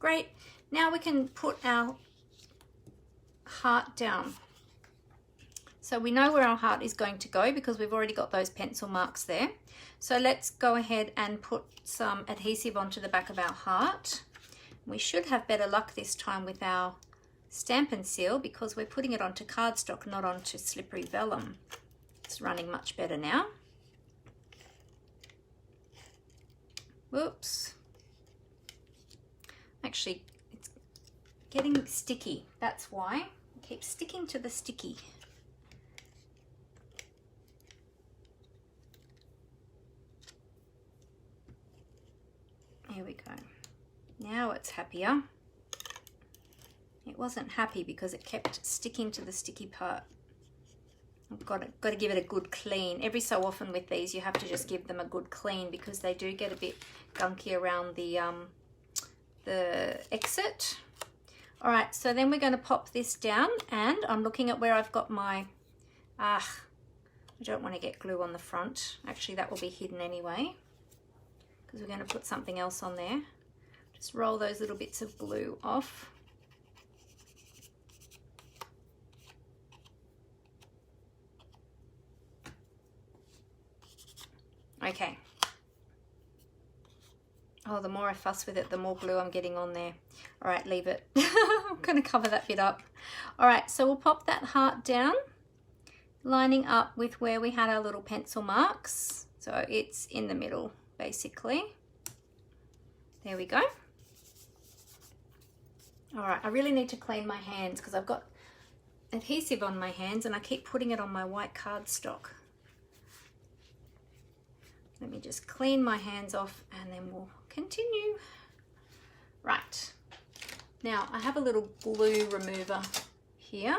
great. Now we can put our heart down. So we know where our heart is going to go because we've already got those pencil marks there. So let's go ahead and put some adhesive onto the back of our heart. We should have better luck this time with our Stampin Seal because we're putting it onto cardstock, not onto slippery vellum. It's running much better now. Whoops. Actually, it's getting sticky. That's why. It keeps sticking to the sticky. Here we go. Now it's happier. It wasn't happy because it kept sticking to the sticky part. I've got to give it a good clean. Every so often with these, you have to just give them a good clean because they do get a bit gunky around the exit. All right, so then we're going to pop this down, and I'm looking at where I've got my, I don't want to get glue on the front. Actually, that will be hidden anyway because we're going to put something else on there. Just roll those little bits of glue off. Okay. Oh, the more I fuss with it, the more glue I'm getting on there. All right, leave it. I'm going to cover that bit up. All right, so we'll pop that heart down, lining up with where we had our little pencil marks. So it's in the middle, basically. There we go. All right, I really need to clean my hands because I've got adhesive on my hands and I keep putting it on my white cardstock. Let me just clean my hands off and then we'll continue. Right, now I have a little glue remover here.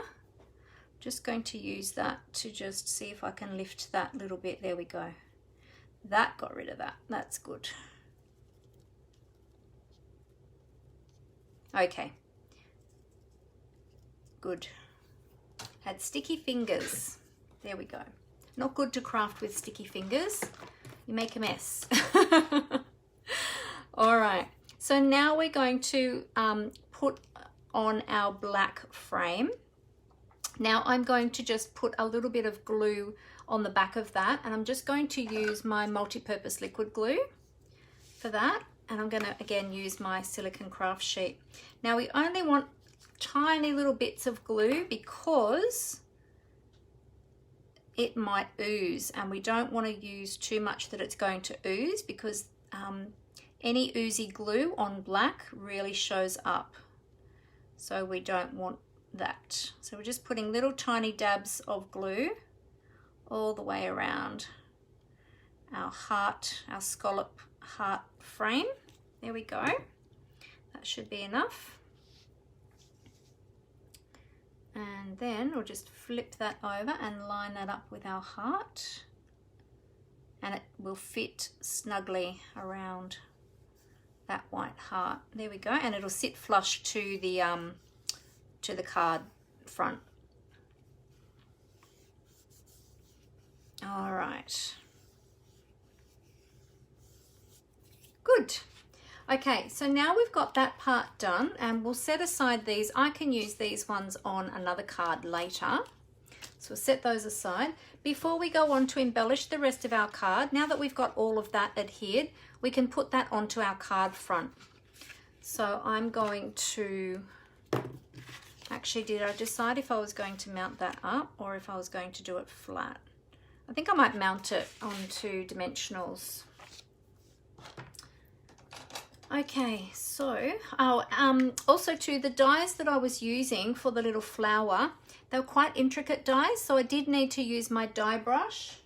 Just going to use that to just see if I can lift that little bit. There we go. That got rid of that. That's good. Okay. Good. Had sticky fingers. There we go. Not good to craft with sticky fingers. You make a mess. All right. So now we're going to put on our black frame. Now I'm going to just put a little bit of glue on the back of that, and I'm just going to use my multi-purpose liquid glue for that. And I'm going to again use my silicone craft sheet. Now we only want tiny little bits of glue because it might ooze, and we don't want to use too much that it's going to ooze because any oozy glue on black really shows up. So we don't want that. So we're just putting little tiny dabs of glue all the way around our heart, our scallop heart frame. There we go. That should be enough. And then we'll just flip that over and line that up with our heart, and it will fit snugly around that white heart. There we go, and it'll sit flush to the card front. All right. Good. Okay, so now we've got that part done, and we'll set aside these. I can use these ones on another card later. So we'll set those aside. Before we go on to embellish the rest of our card, now that we've got all of that adhered, we can put that onto our card front. So I'm going to, actually, did I decide if I was going to mount that up or if I was going to do it flat? I think I might mount it onto dimensionals. Okay, so also too, the dies that I was using for the little flower, they were quite intricate dies, so I did need to use my die brush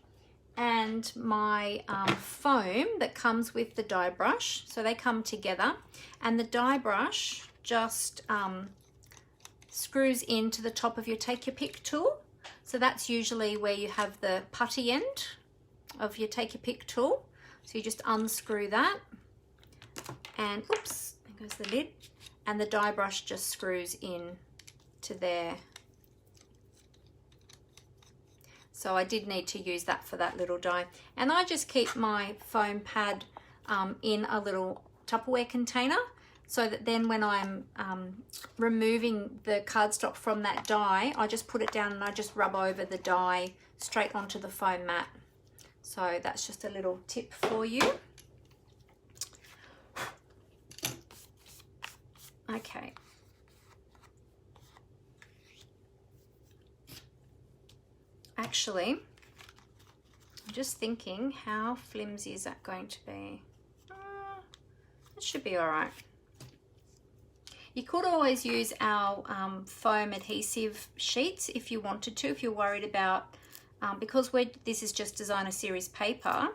and my foam that comes with the die brush. So they come together, and the die brush just screws into the top of your take your pick tool. So that's usually where you have the putty end of your take your pick tool. So you just unscrew that, and oops, there goes the lid, and the die brush just screws in to there. So I did need to use that for that little die. And I just keep my foam pad in a little Tupperware container, so that then when I'm removing the cardstock from that die, I just put it down and I just rub over the die straight onto the foam mat. So that's just a little tip for you. Okay. Actually, I'm just thinking, how flimsy is that going to be? It should be all right. You could always use our foam adhesive sheets if you wanted to, if you're worried about, because this is just designer series paper,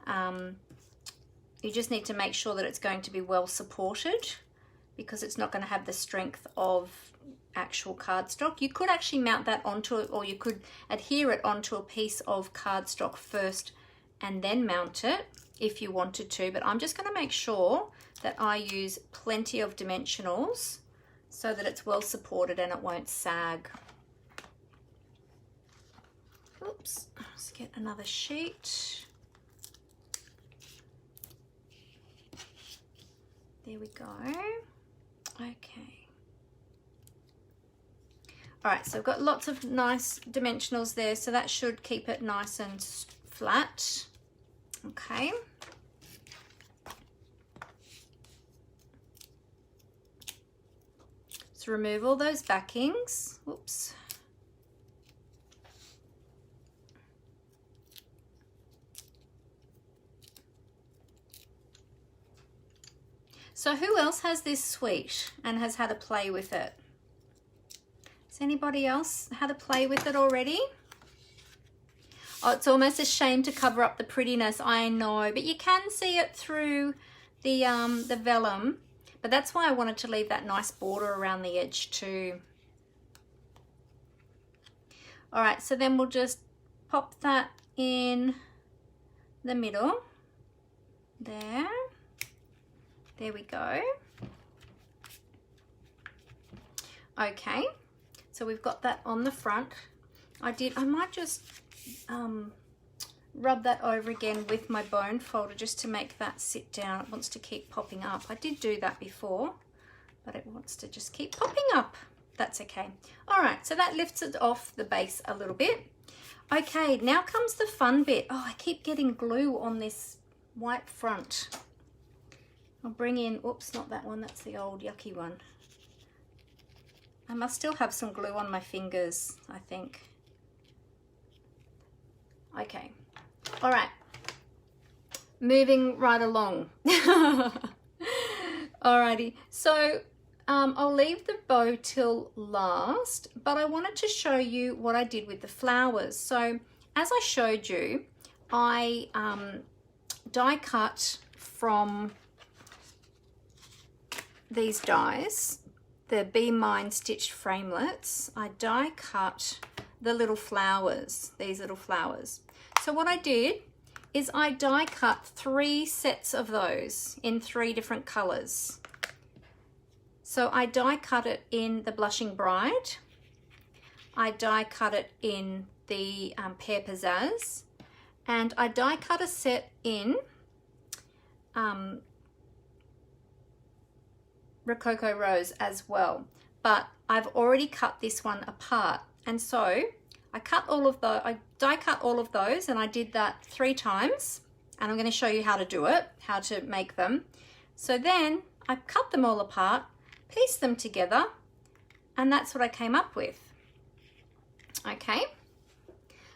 you just need to make sure that it's going to be well supported, because it's not going to have the strength of actual cardstock. You could actually mount that onto it, or you could adhere it onto a piece of cardstock first and then mount it if you wanted to, but I'm just going to make sure that I use plenty of dimensionals so that it's well supported and it won't sag. Oops, let's get another sheet. There we go. Okay. All right, so I've got lots of nice dimensionals there, so that should keep it nice and flat. Okay. So remove all those backings. Whoops. So who else has this sweet and has had a play with it? Has anybody else had a play with it already? Oh, it's almost a shame to cover up the prettiness, I know, but you can see it through the vellum, but that's why I wanted to leave that nice border around the edge too. All right, so then we'll just pop that in the middle there. There we go. Okay, so we've got that on the front. I might just rub that over again with my bone folder just to make that sit down. It wants to keep popping up. I did do that before, but it wants to just keep popping up. That's okay. All right, so that lifts it off the base a little bit. Okay, now comes the fun bit. Oh, I keep getting glue on this white front. I'll bring in, oops, not that one, that's the old yucky one. I must still have some glue on my fingers, I think. Okay, all right, moving right along. Alrighty, so I'll leave the bow till last, but I wanted to show you what I did with the flowers. So as I showed you, I die cut from these dies, the Be Mine stitched framelits. I die cut the little flowers, these little flowers. So what I did is I die cut 3 sets of those in 3 different colors. So I die cut it in the Blushing Bride, I die cut it in the Pear Pizzazz, and I die cut a set in Rococo Rose as well, but I've already cut this one apart, and so I die cut all of those, and I did that 3 times, and I'm going to show you how to do it, how to make them. So then I cut them all apart, pieced them together, and that's what I came up with. Okay,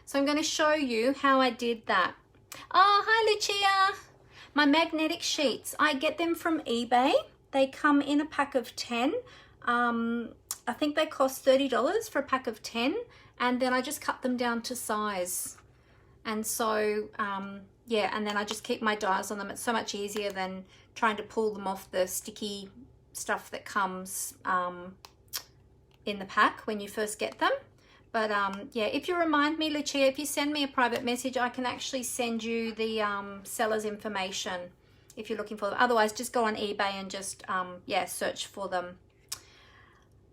so I'm going to show you how I did that. Oh, hi Lucia! My magnetic sheets, I get them from eBay. They come in a pack of 10. I think they cost $30 for a pack of 10, and then I just cut them down to size. And so, yeah, and then I just keep my dies on them. It's so much easier than trying to pull them off the sticky stuff that comes in the pack when you first get them. But yeah, if you remind me, Lucia, if you send me a private message, I can actually send you the seller's information if you're looking for them. Otherwise, just go on eBay and just, yeah, search for them.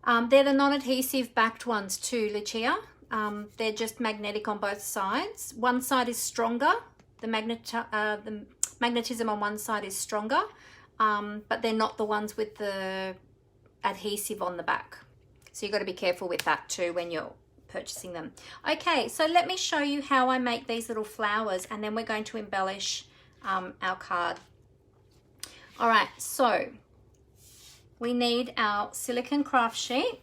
They're the non-adhesive backed ones too, Lucia. They're just magnetic on both sides. One side is stronger. The magnetism on one side is stronger, but they're not the ones with the adhesive on the back. So you've got to be careful with that too when you're purchasing them. Okay, so let me show you how I make these little flowers, and then we're going to embellish our card. All right, so we need our silicone craft sheet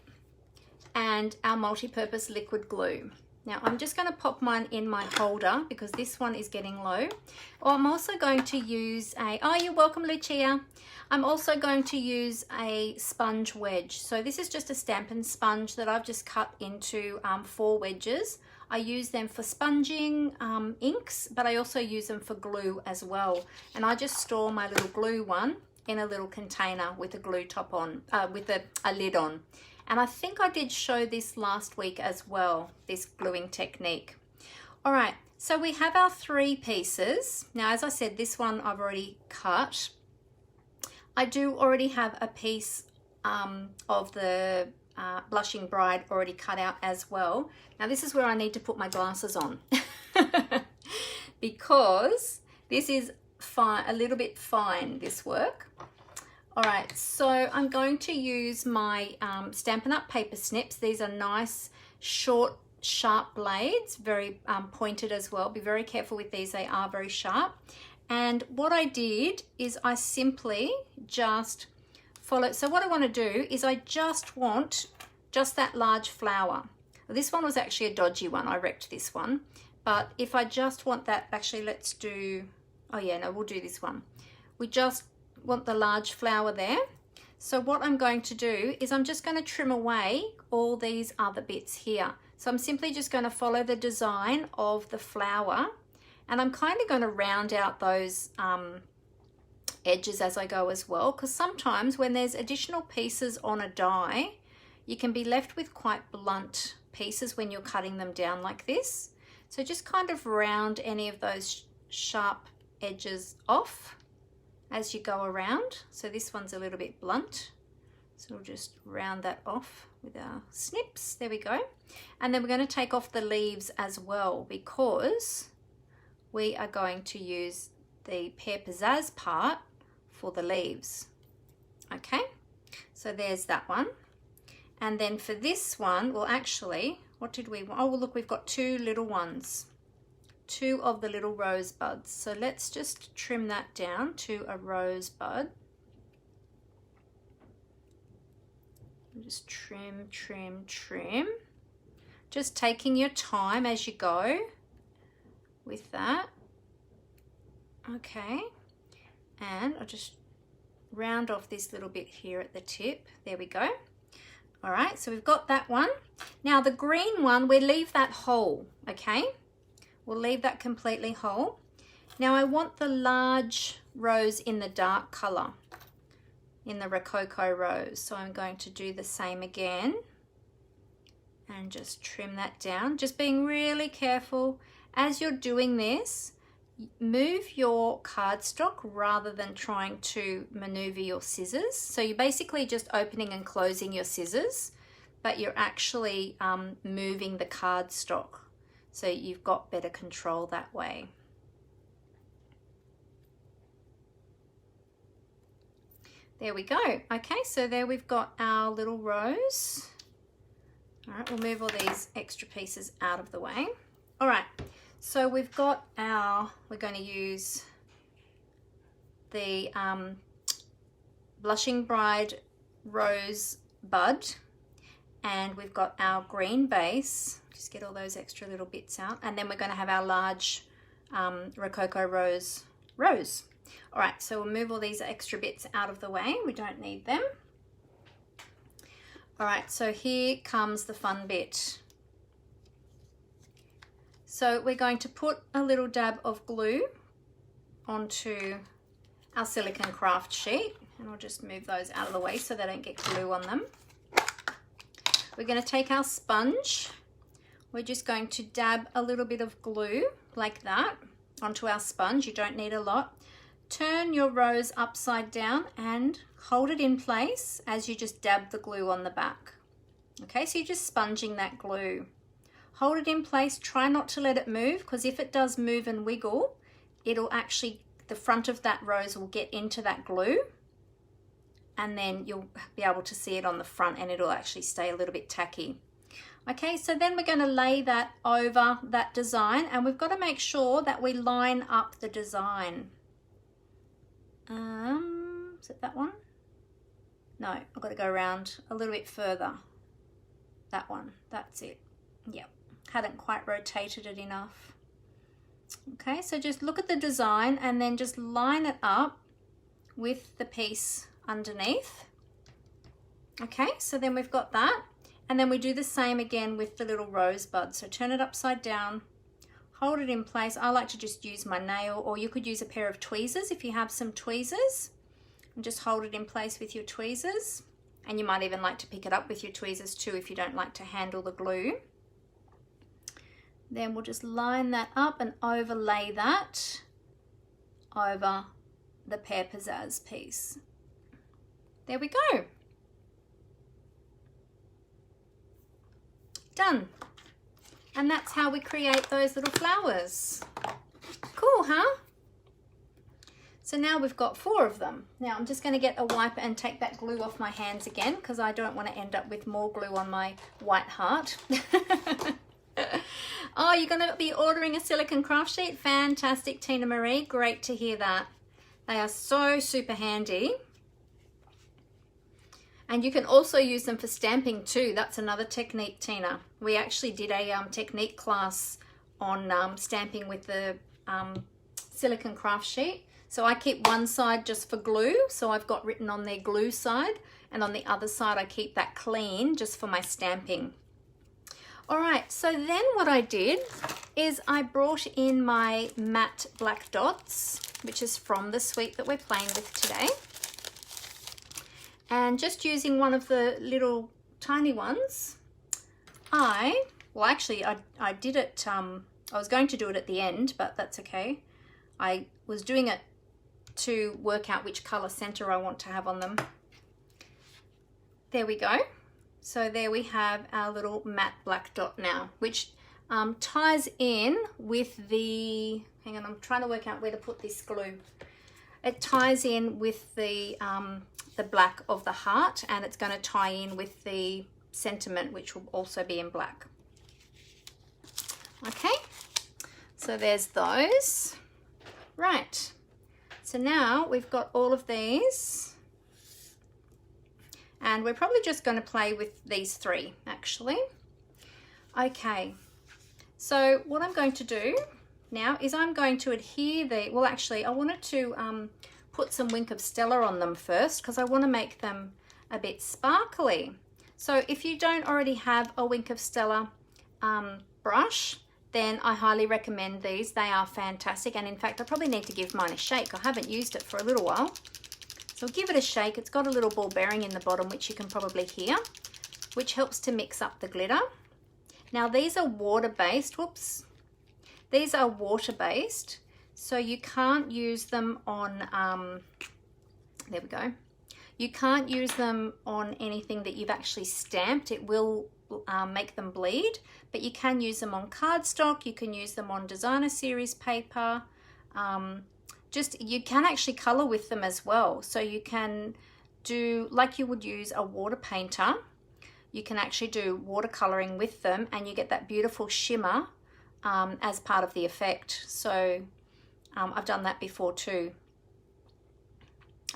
and our multi-purpose liquid glue. Now I'm just going to pop mine in my holder because this one is getting low. Or I'm also going to use oh, you're welcome, Lucia. I'm also going to use a sponge wedge. So this is just a Stampin' sponge that I've just cut into 4 wedges. I use them for sponging inks, but I also use them for glue as well. And I just store my little glue one in a little container with a glue top on, with a lid on. And I think I did show this last week as well, this gluing technique. All right, so we have our 3 pieces. Now, as I said, this one I've already cut. I do already have a piece of the Blushing Bride already cut out as well. Now, this is where I need to put my glasses on because this is fine, a little bit fine, this work. All right, so I'm going to use my Stampin' Up! Paper snips. These are nice, short, sharp blades, very pointed as well. Be very careful with these, they are very sharp. And what I did is I simply just follow. So what I want to do is I just want that large flower. This one was actually a dodgy one, I wrecked this one. But if I just want that, actually let's do, oh yeah, no, we'll do this one. We just want the large flower there. So what I'm going to do is I'm just going to trim away all these other bits here. So I'm simply just going to follow the design of the flower, and I'm kind of going to round out those edges as I go as well, because sometimes when there's additional pieces on a die, you can be left with quite blunt pieces when you're cutting them down like this. So just kind of round any of those sharp edges off as you go around. So this one's a little bit blunt, so we'll just round that off with our snips. There we go. And then we're going to take off the leaves as well, because we are going to use the Pear Pizzazz part for the leaves. Okay, so there's that one. And then for this one, well, actually, what did we want? Oh, well, look, we've got 2 little ones, 2 of the little rosebuds. So let's just trim that down to a rosebud. Just trim, trim, trim. Just taking your time as you go with that. Okay, and I'll just round off this little bit here at the tip. There we go. All right, so we've got that one. Now the green one, we leave that whole, okay? We'll leave that completely whole. Now I want the large rose in the dark color, in the Rococo rose. So I'm going to do the same again and just trim that down. Just being really careful as you're doing this. Move your cardstock rather than trying to maneuver your scissors. So you're basically just opening and closing your scissors, but you're actually moving the cardstock. So you've got better control that way. There we go. Okay, so there we've got our little rose. All right, we'll move all these extra pieces out of the way. All right. So we've got our, we're going to use the Blushing Bride Rose Bud, and we've got our green base. Just get all those extra little bits out, and then we're going to have our large Rococo Rose. All right, so we'll move all these extra bits out of the way. We don't need them. All right, so here comes the fun bit. So we're going to put a little dab of glue onto our silicone craft sheet, and I'll just move those out of the way so they don't get glue on them. We're going to take our sponge. We're just going to dab a little bit of glue like that onto our sponge. You don't need a lot. Turn your rose upside down and hold it in place as you just dab the glue on the back. Okay, so you're just sponging that glue. Hold it in place, try not to let it move, because if it does move and wiggle, it'll actually, the front of that rose will get into that glue, and then you'll be able to see it on the front and it'll actually stay a little bit tacky. Okay, so then we're going to lay that over that design, and we've got to make sure that we line up the design. Is it that one? No, I've got to go around a little bit further. That one, that's it. Yep. Hadn't quite rotated it enough. Okay, so just look at the design and then just line it up with the piece underneath. Okay, so then we've got that, and then we do the same again with the little rosebud. So turn it upside down, hold it in place. I like to just use my nail, or you could use a pair of tweezers if you have some tweezers, and just hold it in place with your tweezers. And you might even like to pick it up with your tweezers too if you don't like to handle the glue. Then we'll just line that up and overlay that over the Pear Pizzazz piece. There we go. Done. And that's how we create those little flowers. Cool, huh? So now we've got 4 of them. Now I'm just going to get a wiper and take that glue off my hands again because I don't want to end up with more glue on my white heart. Oh, you're going to be ordering a silicone craft sheet? Fantastic, Tina Marie. Great to hear that. They are so super handy. And you can also use them for stamping too. That's another technique, Tina. We actually did a technique class on stamping with the silicone craft sheet. So I keep one side just for glue. So I've got written on there glue side. And on the other side, I keep that clean just for my stamping. All right, so then what I did is I brought in my matte black dots, which is from the suite that we're playing with today. And just using one of the little tiny ones, I did it, I was going to do it at the end, but that's okay. I was doing it to work out which color center I want to have on them. There we go. So there we have our little matte black dot now, which ties in with the, hang on, I'm trying to work out where to put this glue. It ties in with the black of the heart, and it's going to tie in with the sentiment, which will also be in black. Okay, so there's those. Right, so now we've got all of these, and we're probably just going to play with these 3 actually. Okay, so what I'm going to do now is I'm going to adhere the, well actually I wanted to put some Wink of Stella on them first because I want to make them a bit sparkly. So if you don't already have a Wink of Stella brush, then I highly recommend these. They are fantastic, and in fact I probably need to give mine a shake. I haven't used it for a little while. So give it a shake. It's got a little ball bearing in the bottom, which you can probably hear, which helps to mix up the glitter. Now these are water-based, whoops. These are water-based, so you can't use them on, there we go. You can't use them on anything that you've actually stamped. It will make them bleed, but you can use them on cardstock. You can use them on designer series paper. You can actually color with them as well. So you can do, like you would use a water painter, you can actually do watercoloring with them, and you get that beautiful shimmer as part of the effect. So I've done that before too.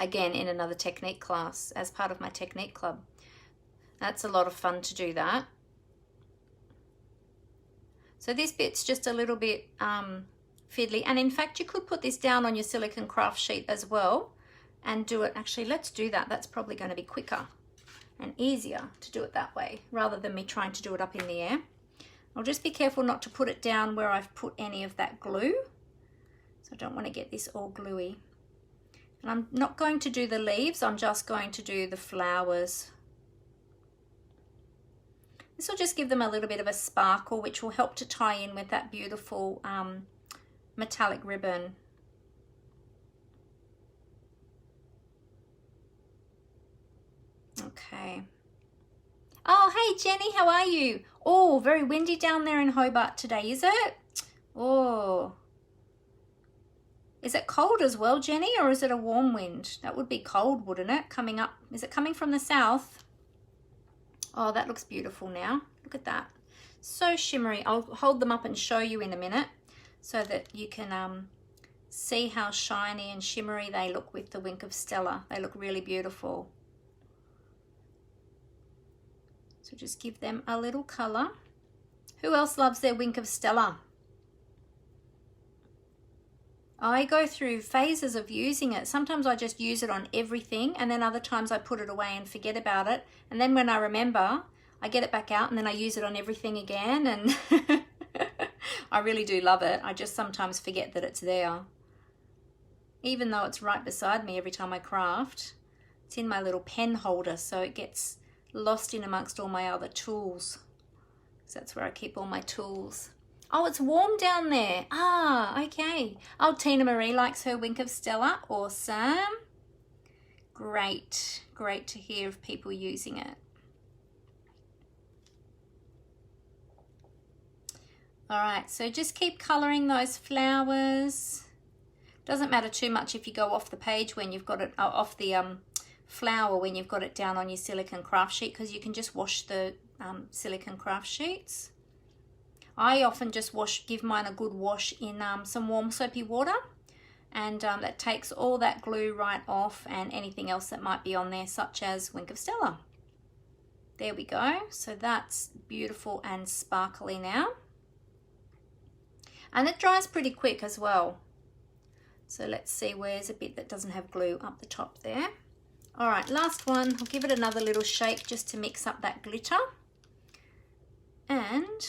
Again, in another technique class as part of my technique club. That's a lot of fun to do that. So this bit's just a little bit fiddly, and in fact you could put this down on your silicone craft sheet as well and do it. Actually, let's do that. That's probably going to be quicker and easier to do it that way rather than me trying to do it up in the air. I'll just be careful not to put it down where I've put any of that glue. So I don't want to get this all gluey. And I'm not going to do the leaves, I'm just going to do the flowers. This will just give them a little bit of a sparkle, which will help to tie in with that beautiful metallic ribbon. Okay. Oh, hey Jenny, how are you? Oh, very windy down there in Hobart today, is it? Oh. Is it cold as well, Jenny, or is it a warm wind? That would be cold, wouldn't it? Coming up. Is it coming from the south? Oh, that looks beautiful now. Look at that. So shimmery. I'll hold them up and show you in a minute so that you can see how shiny and shimmery they look with the Wink of Stella. They look really beautiful. So just give them a little color. Who else loves their Wink of Stella? I go through phases of using it. Sometimes I just use it on everything, and then other times I put it away and forget about it. And then when I remember, I get it back out and then I use it on everything again. And I really do love it. I just sometimes forget that it's there. Even though it's right beside me every time I craft. It's in my little pen holder, so it gets lost in amongst all my other tools. So that's where I keep all my tools. Oh, it's warm down there. Ah, okay. Oh, Tina Marie likes her Wink of Stella. Awesome. Great. Great to hear of people using it. All right, so just keep coloring those flowers. Doesn't matter too much if you go off the page when you've got it, off the flower when you've got it down on your silicone craft sheet, because you can just wash the silicone craft sheets. I often just give mine a good wash in some warm soapy water, and that takes all that glue right off and anything else that might be on there, such as Wink of Stella. There we go. So that's beautiful and sparkly now. And it dries pretty quick as well. So let's see, where's a bit that doesn't have glue up the top there. All right, last one. I'll give it another little shake just to mix up that glitter. And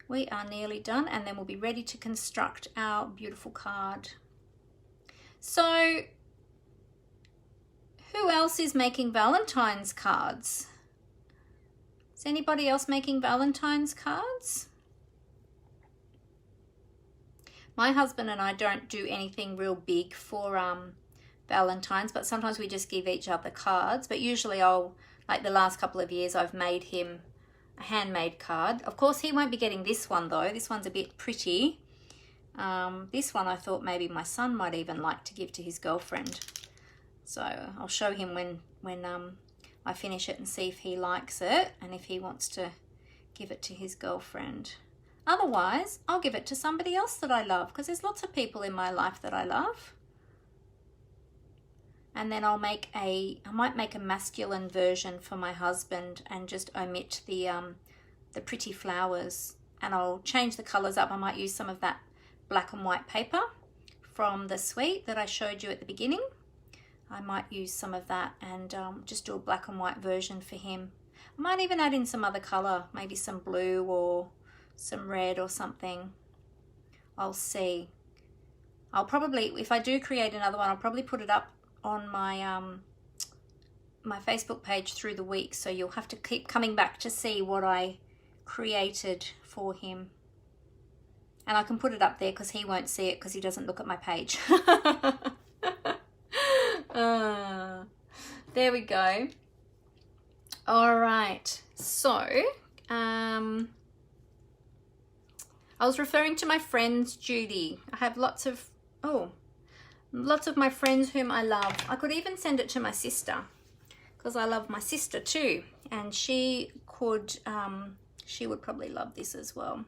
we are nearly done, and then we'll be ready to construct our beautiful card. So who else is making Valentine's cards? Is anybody else making Valentine's cards? My husband and I don't do anything real big for Valentine's, but sometimes we just give each other cards. But usually like the last couple of years, I've made him a handmade card. Of course, he won't be getting this one though. This one's a bit pretty. This one I thought maybe my son might even like to give to his girlfriend. So I'll show him when I finish it and see if he likes it and if he wants to give it to his girlfriend. Otherwise, I'll give it to somebody else that I love, because there's lots of people in my life that I love. And then I might make a masculine version for my husband and just omit the pretty flowers. And I'll change the colors up. I might use some of that black and white paper from the suite that I showed you at the beginning. I might use some of that and just do a black and white version for him. I might even add in some other color, maybe some blue or some red or something. I'll see. I'll probably, if I do create another one, I'll probably put it up on my my Facebook page through the week, so you'll have to keep coming back to see what I created for him. And I can put it up there because he won't see it because he doesn't look at my page. There we go. All right, so I was referring to my friends, Judy. I have lots of my friends whom I love. I could even send it to my sister because I love my sister too. And she would probably love this as well.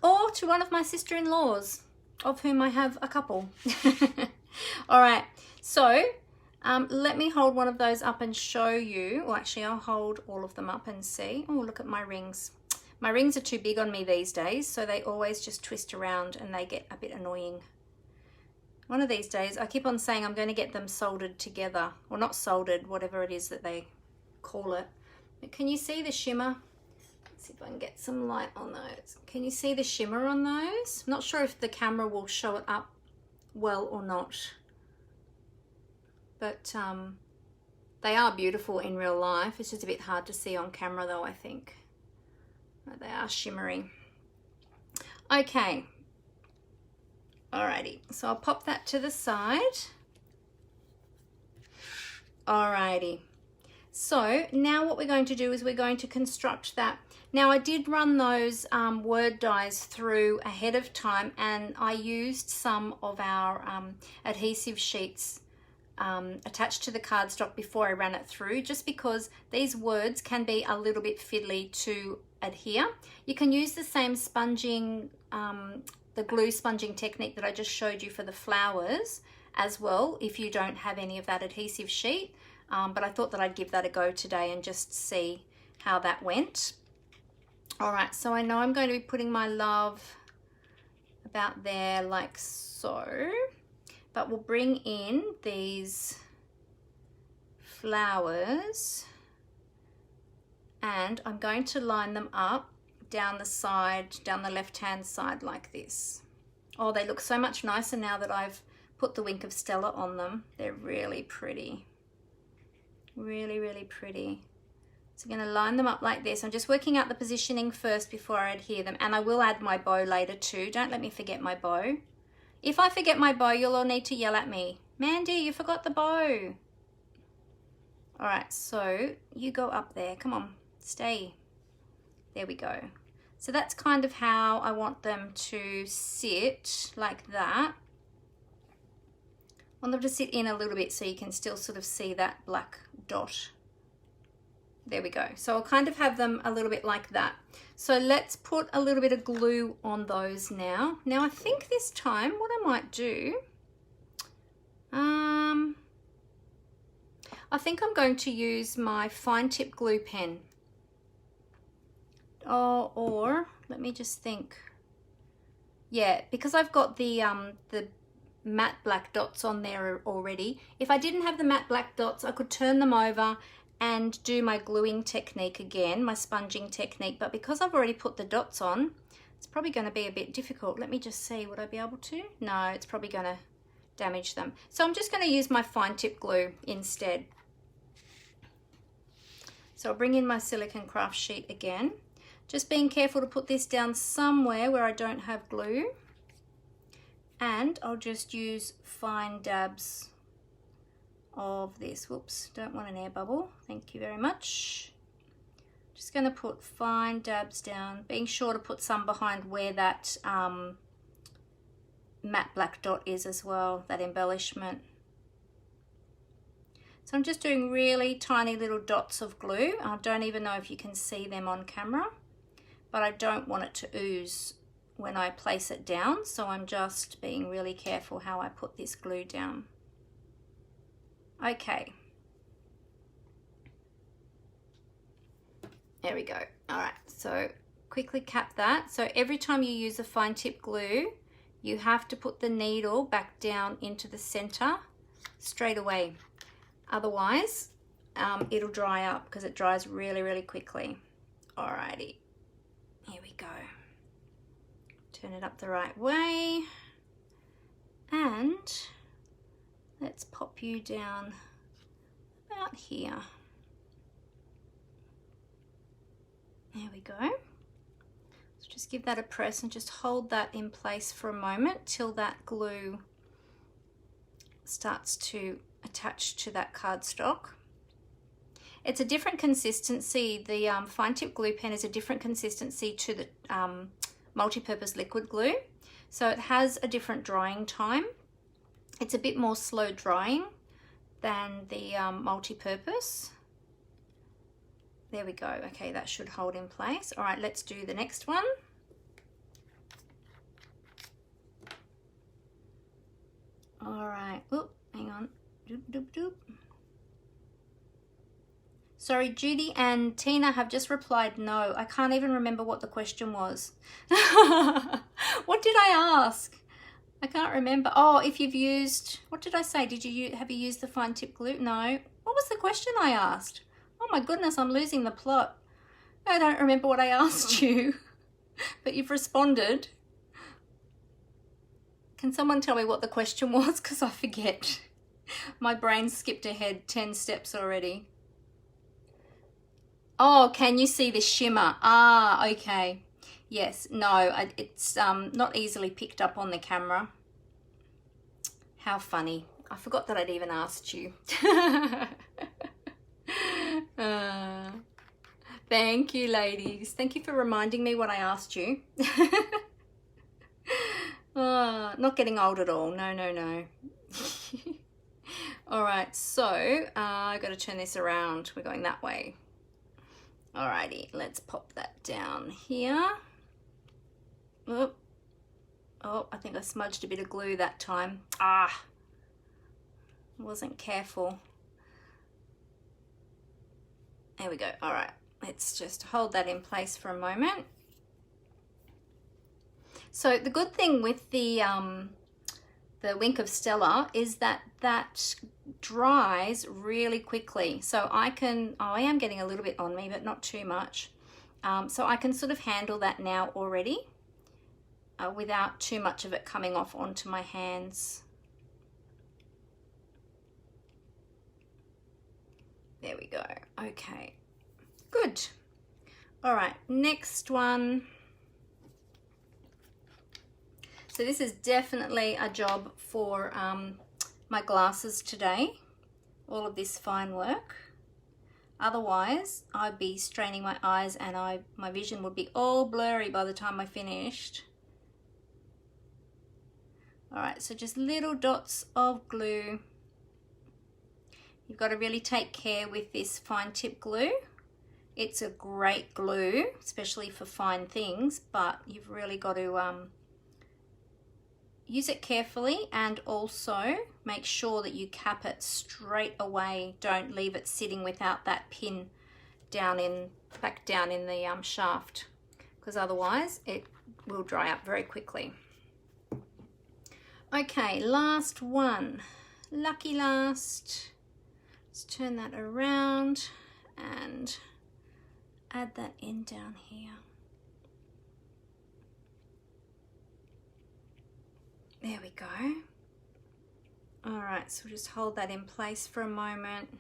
Or to one of my sister-in-laws, of whom I have a couple. All right, so let me hold one of those up and show you. Well, actually, I'll hold all of them up and see. Oh, look at my rings. My rings are too big on me these days, so they always just twist around and they get a bit annoying. One of these days, I keep on saying I'm going to get them soldered together. Or not soldered, whatever it is that they call it. But can you see the shimmer? Let's see if I can get some light on those. Can you see the shimmer on those? I'm not sure if the camera will show it up well or not. But they are beautiful in real life. It's just a bit hard to see on camera though, I think. They are shimmery. Okay. Alrighty, so I'll pop that to the side. Alrighty. So now what we're going to do is we're going to construct that. Now I did run those word dies through ahead of time, and I used some of our adhesive sheets attached to the cardstock before I ran it through, just because these words can be a little bit fiddly to adhere. You can use the same sponging, the glue sponging technique that I just showed you for the flowers as well, if you don't have any of that adhesive sheet. But I thought that I'd give that a go today and just see how that went. All right, so I know I'm going to be putting my love about there like so, but we'll bring in these flowers and I'm going to line them up down the side, down the left-hand side like this. Oh, they look so much nicer now that I've put the Wink of Stella on them. They're really pretty. Really, really pretty. So I'm going to line them up like this. I'm just working out the positioning first before I adhere them. And I will add my bow later too. Don't let me forget my bow. If I forget my bow, you'll all need to yell at me. Mandy, you forgot the bow. All right, so you go up there. Come on, stay. There we go. So that's kind of how I want them to sit, like that. I want them to sit in a little bit so you can still sort of see that black dot. There we go. So I'll kind of have them a little bit like that. So let's put a little bit of glue on those now. Now I think this time what I might do, I think I'm going to use my fine tip glue pen. Oh, or let me just think. Yeah, because I've got the matte black dots on there already. If I didn't have the matte black dots, I could turn them over and do my gluing technique again, my sponging technique. But because I've already put the dots on, it's probably going to be a bit difficult. Let me just see, would I be able to? No, it's probably going to damage them. So I'm just going to use my fine tip glue instead. So I'll bring in my silicone craft sheet again. Just being careful to put this down somewhere where I don't have glue. And I'll just use fine dabs of this. Whoops, don't want an air bubble. Thank you very much. Just going to put fine dabs down, being sure to put some behind where that matte black dot is as well, that embellishment. So I'm just doing really tiny little dots of glue. I don't even know if you can see them on camera, but I don't want it to ooze when I place it down. So I'm just being really careful how I put this glue down. Okay. There we go. All right, so quickly cap that. So every time you use a fine tip glue, you have to put the needle back down into the center straight away. Otherwise, it'll dry up because it dries really, really quickly. Alrighty, here we go. Turn it up the right way. And let's pop you down about here. There we go. So just give that a press and just hold that in place for a moment till that glue starts to attach to that cardstock. It's a different consistency. The fine tip glue pen is a different consistency to the multi-purpose liquid glue. So it has a different drying time. It's a bit more slow drying than the multi-purpose. There we go. Okay, that should hold in place. All right, let's do the next one. All right. Oop, hang on. Doop, doop, doop. Sorry, Judy and Tina have just replied no. I can't even remember what the question was. What did I ask? I can't remember. Oh, if you've used, what did I say? Have you used the fine tip glue? No. What was the question I asked? Oh my goodness, I'm losing the plot. I don't remember what I asked you, but you've responded. Can someone tell me what the question was? Because I forget. My brain skipped ahead 10 steps already. Oh, can you see the shimmer? Ah, okay. Yes, no, it's not easily picked up on the camera. How funny. I forgot that I'd even asked you. Thank you, ladies. Thank you for reminding me what I asked you. Not getting old at all. No, no, no. All right, so I've got to turn this around. We're going that way. Alrighty, let's pop that down here. Oh, I think I smudged a bit of glue that time. Ah, wasn't careful. There we go. All right, let's just hold that in place for a moment. So the good thing with the Wink of Stella is that dries really quickly. So I am getting a little bit on me, but not too much. So I can sort of handle that now already without too much of it coming off onto my hands. There we go. Okay, good. All right, next one. So this is definitely a job for my glasses today, all of this fine work. Otherwise, I'd be straining my eyes and my vision would be all blurry by the time I finished. All right, so just little dots of glue. You've got to really take care with this fine tip glue. It's a great glue, especially for fine things, but you've really got to use it carefully, and also make sure that you cap it straight away. Don't leave it sitting without that pin back down in the shaft, because otherwise it will dry up very quickly. Okay, last one, lucky last. Let's turn that around and add that in down here. There we go. All right, so we'll just hold that in place for a moment.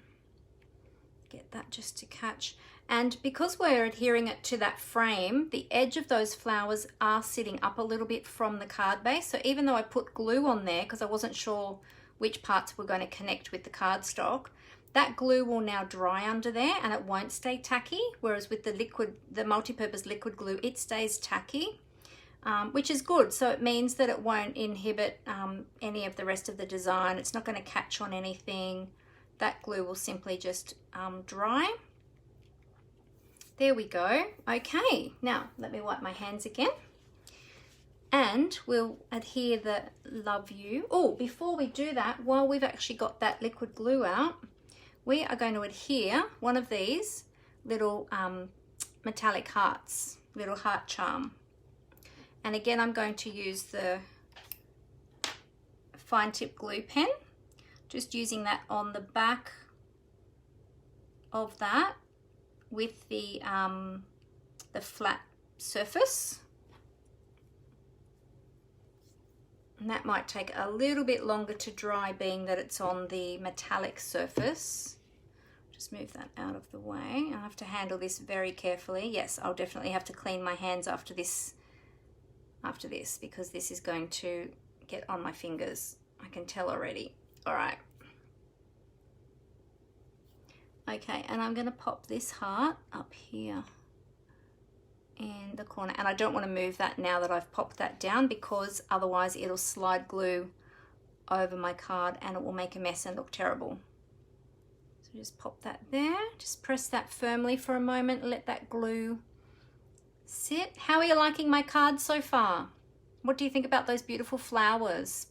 Get that just to catch. And because we're adhering it to that frame, the edge of those flowers are sitting up a little bit from the card base. So even though I put glue on there, because I wasn't sure which parts were going to connect with the cardstock, that glue will now dry under there and it won't stay tacky. Whereas with the multi-purpose liquid glue, it stays tacky. Which is good, so it means that it won't inhibit any of the rest of the design. It's not going to catch on anything. That glue will simply just dry. There we go. Okay, now let me wipe my hands again. And we'll adhere the Love You. Oh, before we do that, while we've actually got that liquid glue out, we are going to adhere one of these little metallic hearts, little heart charm. And again, I'm going to use the fine tip glue pen, just using that on the back of that with the flat surface. And that might take a little bit longer to dry, being that it's on the metallic surface. Just move that out of the way. I have to handle this very carefully. Yes, I'll definitely have to clean my hands after this, because this is going to get on my fingers. I can tell already. All right. Okay, and I'm going to pop this heart up here in the corner. And I don't want to move that now that I've popped that down, because otherwise it'll slide glue over my card and it will make a mess and look terrible. So just pop that there. Just press that firmly for a moment. Let that glue sit. How are you liking my card so far? What do you think about those beautiful flowers?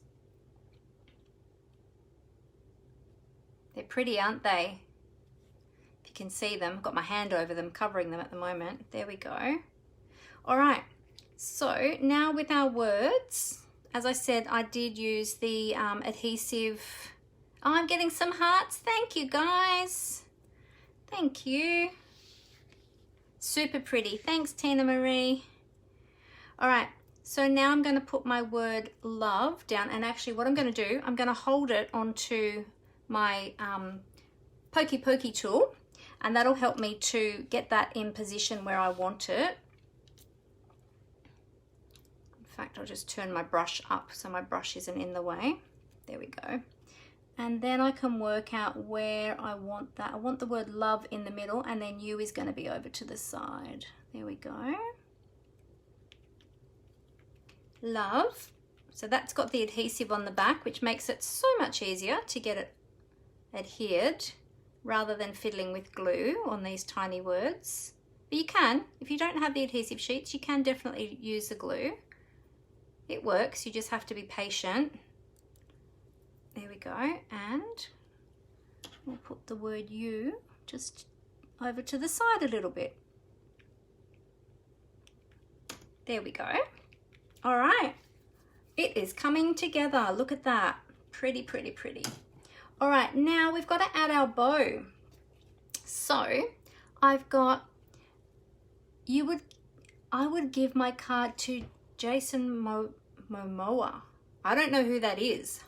They're pretty, aren't they? If you can see them, I've got my hand over them, covering them at the moment. There we go. All right, so now with our words, as I said, I did use the adhesive. Oh, I'm getting some hearts. Thank you, guys. Thank you. Super pretty. Thanks, Tina Marie. All right, so now I'm going to put my word love down, and actually what I'm going to do, I'm going to hold it onto my pokey pokey tool, and that'll help me to get that in position where I want it. In fact, I'll just turn my brush up so my brush isn't in the way. There we go. And then I can work out where I want that. I want the word love in the middle, and then you is going to be over to the side. There we go. Love. So that's got the adhesive on the back, which makes it so much easier to get it adhered rather than fiddling with glue on these tiny words. But you can, if you don't have the adhesive sheets, you can definitely use the glue. It works, you just have to be patient. There we go, and we'll put the word you just over to the side a little bit. There we go. All right, it is coming together. Look at that, pretty, pretty, pretty. All right, now we've got to add our bow. So I've got, I would give my card to Jason Momoa. I don't know who that is.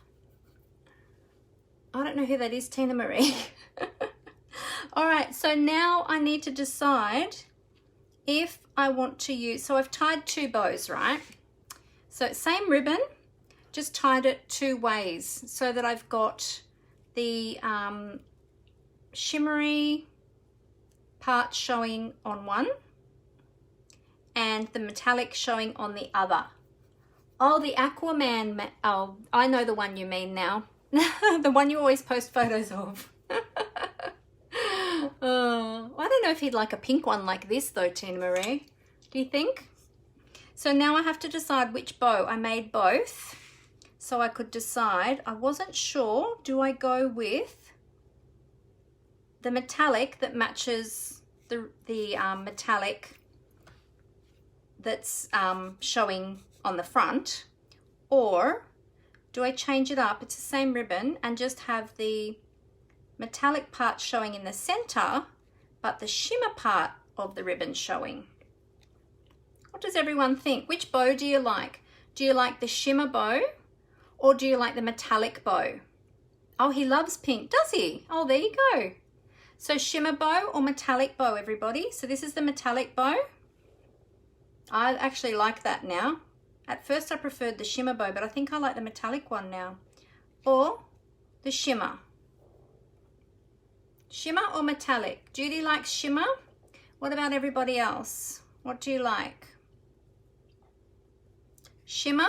I don't know who that is, Tina Marie. All right, so now I need to decide if I want to use, so I've tied 2 bows, right? So same ribbon, just tied it 2 ways so that I've got the shimmery part showing on one and the metallic showing on the other. Oh, the Aquaman, oh, I know the one you mean now. The one you always post photos of. I don't know if he'd like a pink one like this though, Tina Marie. Do you think? So now I have to decide which bow. I made both so I could decide. I wasn't sure. Do I go with the metallic that matches the metallic that's showing on the front, or do I change it up? It's the same ribbon and just have the metallic part showing in the center, but the shimmer part of the ribbon showing. What does everyone think? Which bow do you like? Do you like the shimmer bow or do you like the metallic bow? Oh, he loves pink, does he? Oh, there you go. So shimmer bow or metallic bow, everybody? So this is the metallic bow. I actually like that now. At first I preferred the shimmer bow, but I think I like the metallic one now. Or the shimmer. Shimmer or metallic? Judy likes shimmer. What about everybody else? What do you like? Shimmer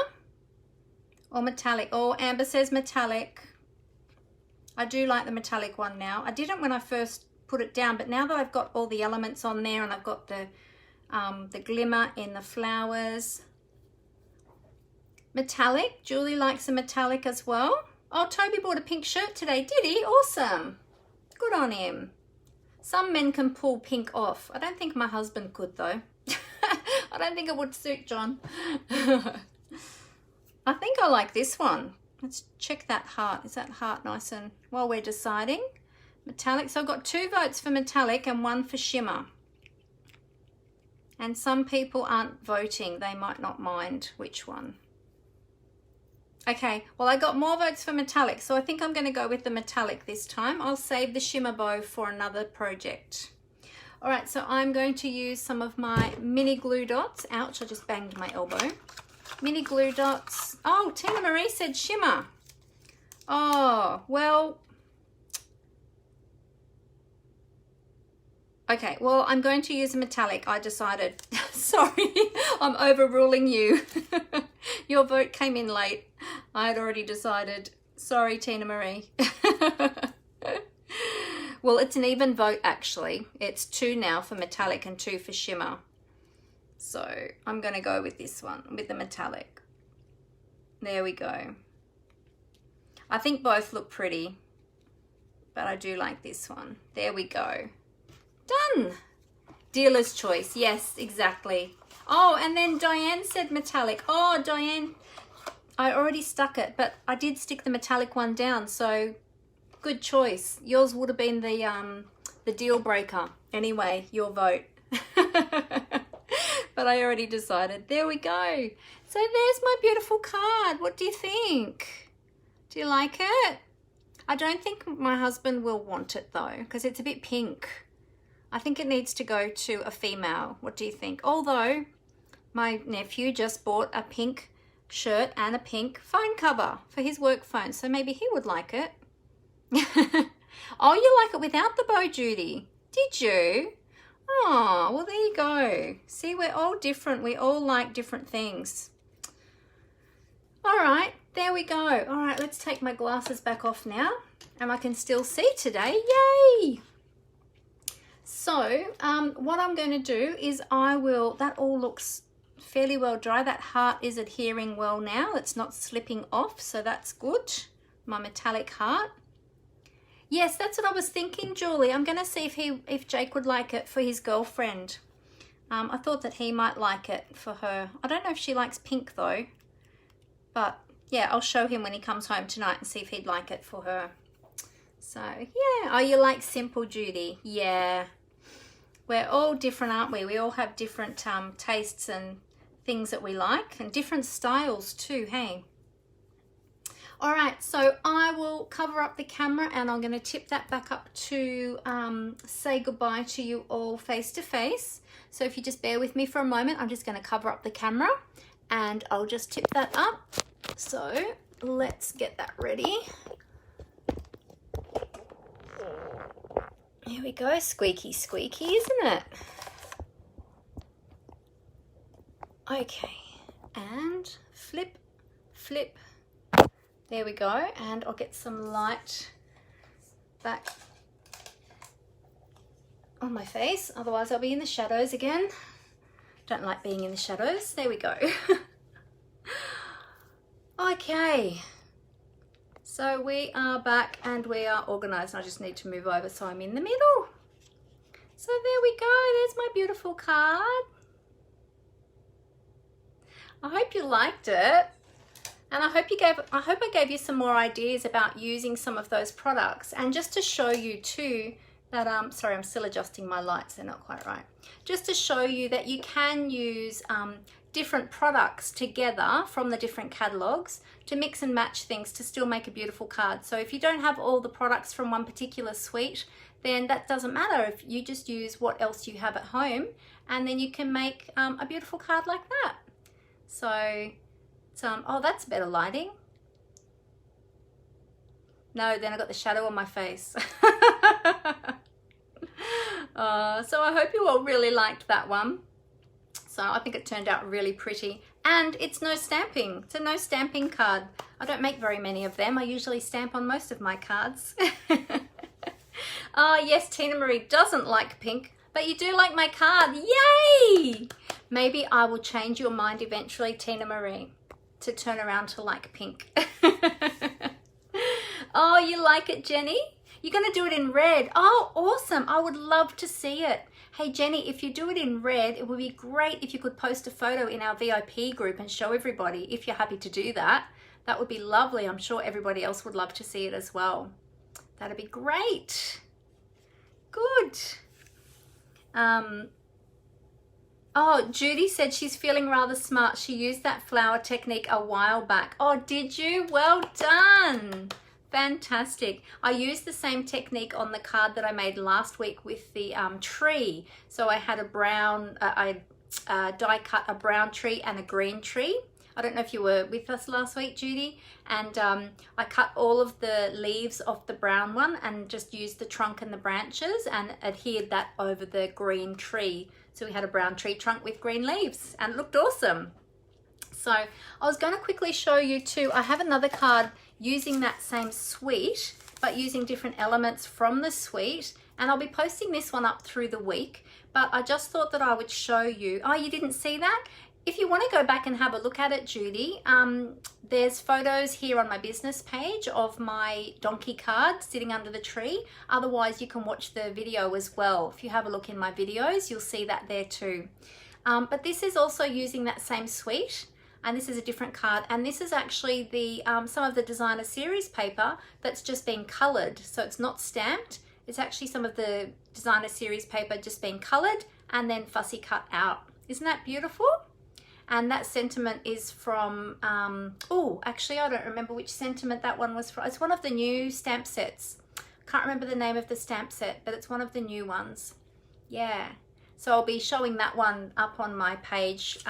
or metallic? Oh, Amber says metallic. I do like the metallic one now. I didn't when I first put it down, but now that I've got all the elements on there and I've got the glimmer in the flowers. Metallic. Julie likes a metallic as well. Oh, Toby bought a pink shirt today, did he? Awesome. Good on him. Some men can pull pink off. I don't think my husband could though. I don't think it would suit John. I think I like this one. Let's check that heart. Is that heart nice? And while we're deciding, metallic. So I've got 2 votes for metallic and 1 for shimmer. And some people aren't voting. They might not mind which one. Okay, well, I got more votes for metallic, so I think I'm going to go with the metallic this time. I'll save the shimmer bow for another project. All right, so I'm going to use some of my mini glue dots. Ouch, I just banged my elbow. Mini glue dots. Oh, Tina Marie said shimmer. Oh, well. Okay, well, I'm going to use a metallic. I decided. Sorry, I'm overruling you. Your vote came in late. I had already decided. Sorry, Tina Marie. Well, it's an even vote, actually. It's 2 now for metallic and 2 for shimmer. So I'm going to go with this one, with the metallic. There we go. I think both look pretty, but I do like this one. There we go. Done. Dealer's choice. Yes, exactly. Oh, and then Diane said metallic. Oh, Diane, I already stuck it, but I did stick the metallic one down, so good choice. Yours would have been the deal breaker. Anyway, your vote. But I already decided. There we go. So there's my beautiful card. What do you think? Do you like it? I don't think my husband will want it though, because it's a bit pink. I think it needs to go to a female. What do you think? Although my nephew just bought a pink shirt and a pink phone cover for his work phone, so maybe he would like it. Oh, you like it without the bow, Judy? Did you? Oh, well, there you go. See, we're all different. We all like different things. All right, there we go. All right, let's take my glasses back off now, and I can still see today. Yay! So what I'm going to do is that all looks fairly well dry. That heart is adhering well now. It's not slipping off, so that's good. My metallic heart. Yes, that's what I was thinking, Julie. I'm going to see if Jake would like it for his girlfriend. I thought that he might like it for her. I don't know if she likes pink though, but yeah, I'll show him when he comes home tonight and see if he'd like it for her. So yeah. Oh, you like simple, Judy? Yeah. We're all different, aren't we? We all have different tastes and things that we like, and different styles too, hey? All right, so I will cover up the camera and I'm going to tip that back up to say goodbye to you all face to face. So if you just bear with me for a moment, I'm just going to cover up the camera and I'll just tip that up. So let's get that ready. Here we go, squeaky squeaky, isn't it? Okay, and flip, flip. There we go, and I'll get some light back on my face, otherwise I'll be in the shadows again. Don't like being in the shadows. There we go. Okay, so we are back and we are organized. I just need to move over so I'm in the middle. So there we go, there's my beautiful card. I hope you liked it. And I hope I gave you some more ideas about using some of those products. And just to show you too that, sorry, I'm still adjusting my lights, they're not quite right. Just to show you that you can use different products together from the different catalogs to mix and match things to still make a beautiful card. So if you don't have all the products from one particular suite, then that doesn't matter. If you just use what else you have at home, and then you can make a beautiful card like that. So, oh, that's better lighting. No, then I got the shadow on my face. So I hope you all really liked that one. So I think it turned out really pretty. And it's no stamping. It's a no stamping card. I don't make very many of them. I usually stamp on most of my cards. Oh, yes, Tina Marie doesn't like pink, but you do like my card. Yay! Maybe I will change your mind eventually, Tina Marie, to turn around to like pink. Oh, you like it, Jenny? You're going to do it in red. Oh, awesome. I would love to see it. Hey, Jenny, if you do it in red, it would be great if you could post a photo in our VIP group and show everybody, if you're happy to do that. That would be lovely. I'm sure everybody else would love to see it as well. That'd be great. Good. Oh, Judy said she's feeling rather smart. She used that flower technique a while back. Oh, did you? Well done. Fantastic. I used the same technique on the card that I made last week with the tree. So I had a brown, I die cut a brown tree and a green tree. I don't know if you were with us last week, Judy. And I cut all of the leaves off the brown one and just used the trunk and the branches and adhered that over the green tree. So we had a brown tree trunk with green leaves and it looked awesome. So I was going to quickly show you too, I have another card using that same suite, but using different elements from the suite. And I'll be posting this one up through the week, but I just thought that I would show you. Oh, you didn't see that? If you want to go back and have a look at it, Judy, there's photos here on my business page of my donkey card sitting under the tree. Otherwise, you can watch the video as well. If you have a look in my videos, you'll see that there too. But this is also using that same suite. And this is a different card, and this is actually the some of the designer series paper that's just been colored, so it's not stamped. It's actually some of the designer series paper just being colored and then fussy cut out. Isn't that beautiful? And that sentiment is from oh, actually I don't remember which sentiment that one was from. It's one of the new stamp sets. Can't remember the name of the stamp set, but it's one of the new ones. Yeah, so I'll be showing that one up on my page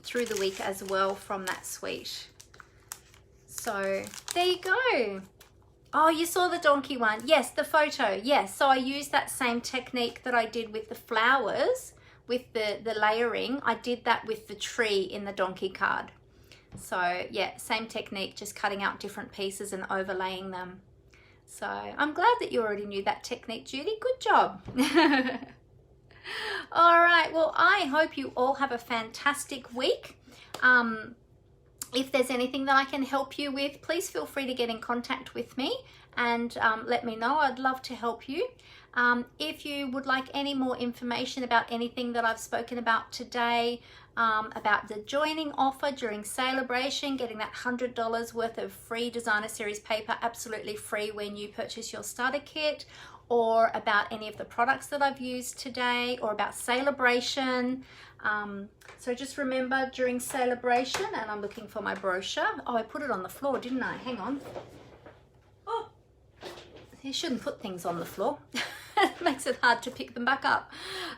through the week as well from that suite. So there you go. Oh, you saw the donkey one. Yes, the photo. Yes, so I used that same technique that I did with the flowers, with the layering. I did that with the tree in the donkey card. So yeah, same technique, just cutting out different pieces and overlaying them. So I'm glad that you already knew that technique, Judy. Good job. All right, well, I hope you all have a fantastic week. If there's anything that I can help you with, please feel free to get in contact with me and let me know. I'd love to help you. If you would like any more information about anything that I've spoken about today, about the joining offer during Celebration, getting that $100 worth of free designer series paper absolutely free when you purchase your starter kit, or about any of the products that I've used today, or about Celebration. So just remember, during Celebration, and I'm looking for my brochure. Oh, I put it on the floor, didn't I? Hang on. Oh, you shouldn't put things on the floor. It makes it hard to pick them back up.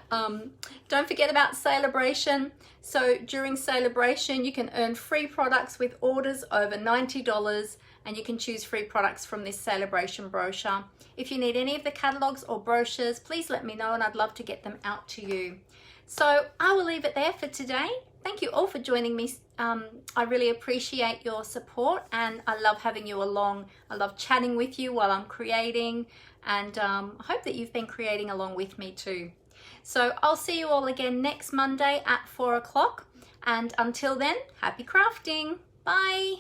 Don't forget about Celebration. So during Celebration, you can earn free products with orders over $90, and you can choose free products from this Celebration brochure. If you need any of the catalogs or brochures, please let me know, and I'd love to get them out to you. So I will leave it there for today. Thank you all for joining me. I really appreciate your support, and I love having you along. I love chatting with you while I'm creating, and I hope that you've been creating along with me too. So I'll see you all again next Monday at 4 o'clock. And until then, happy crafting. Bye.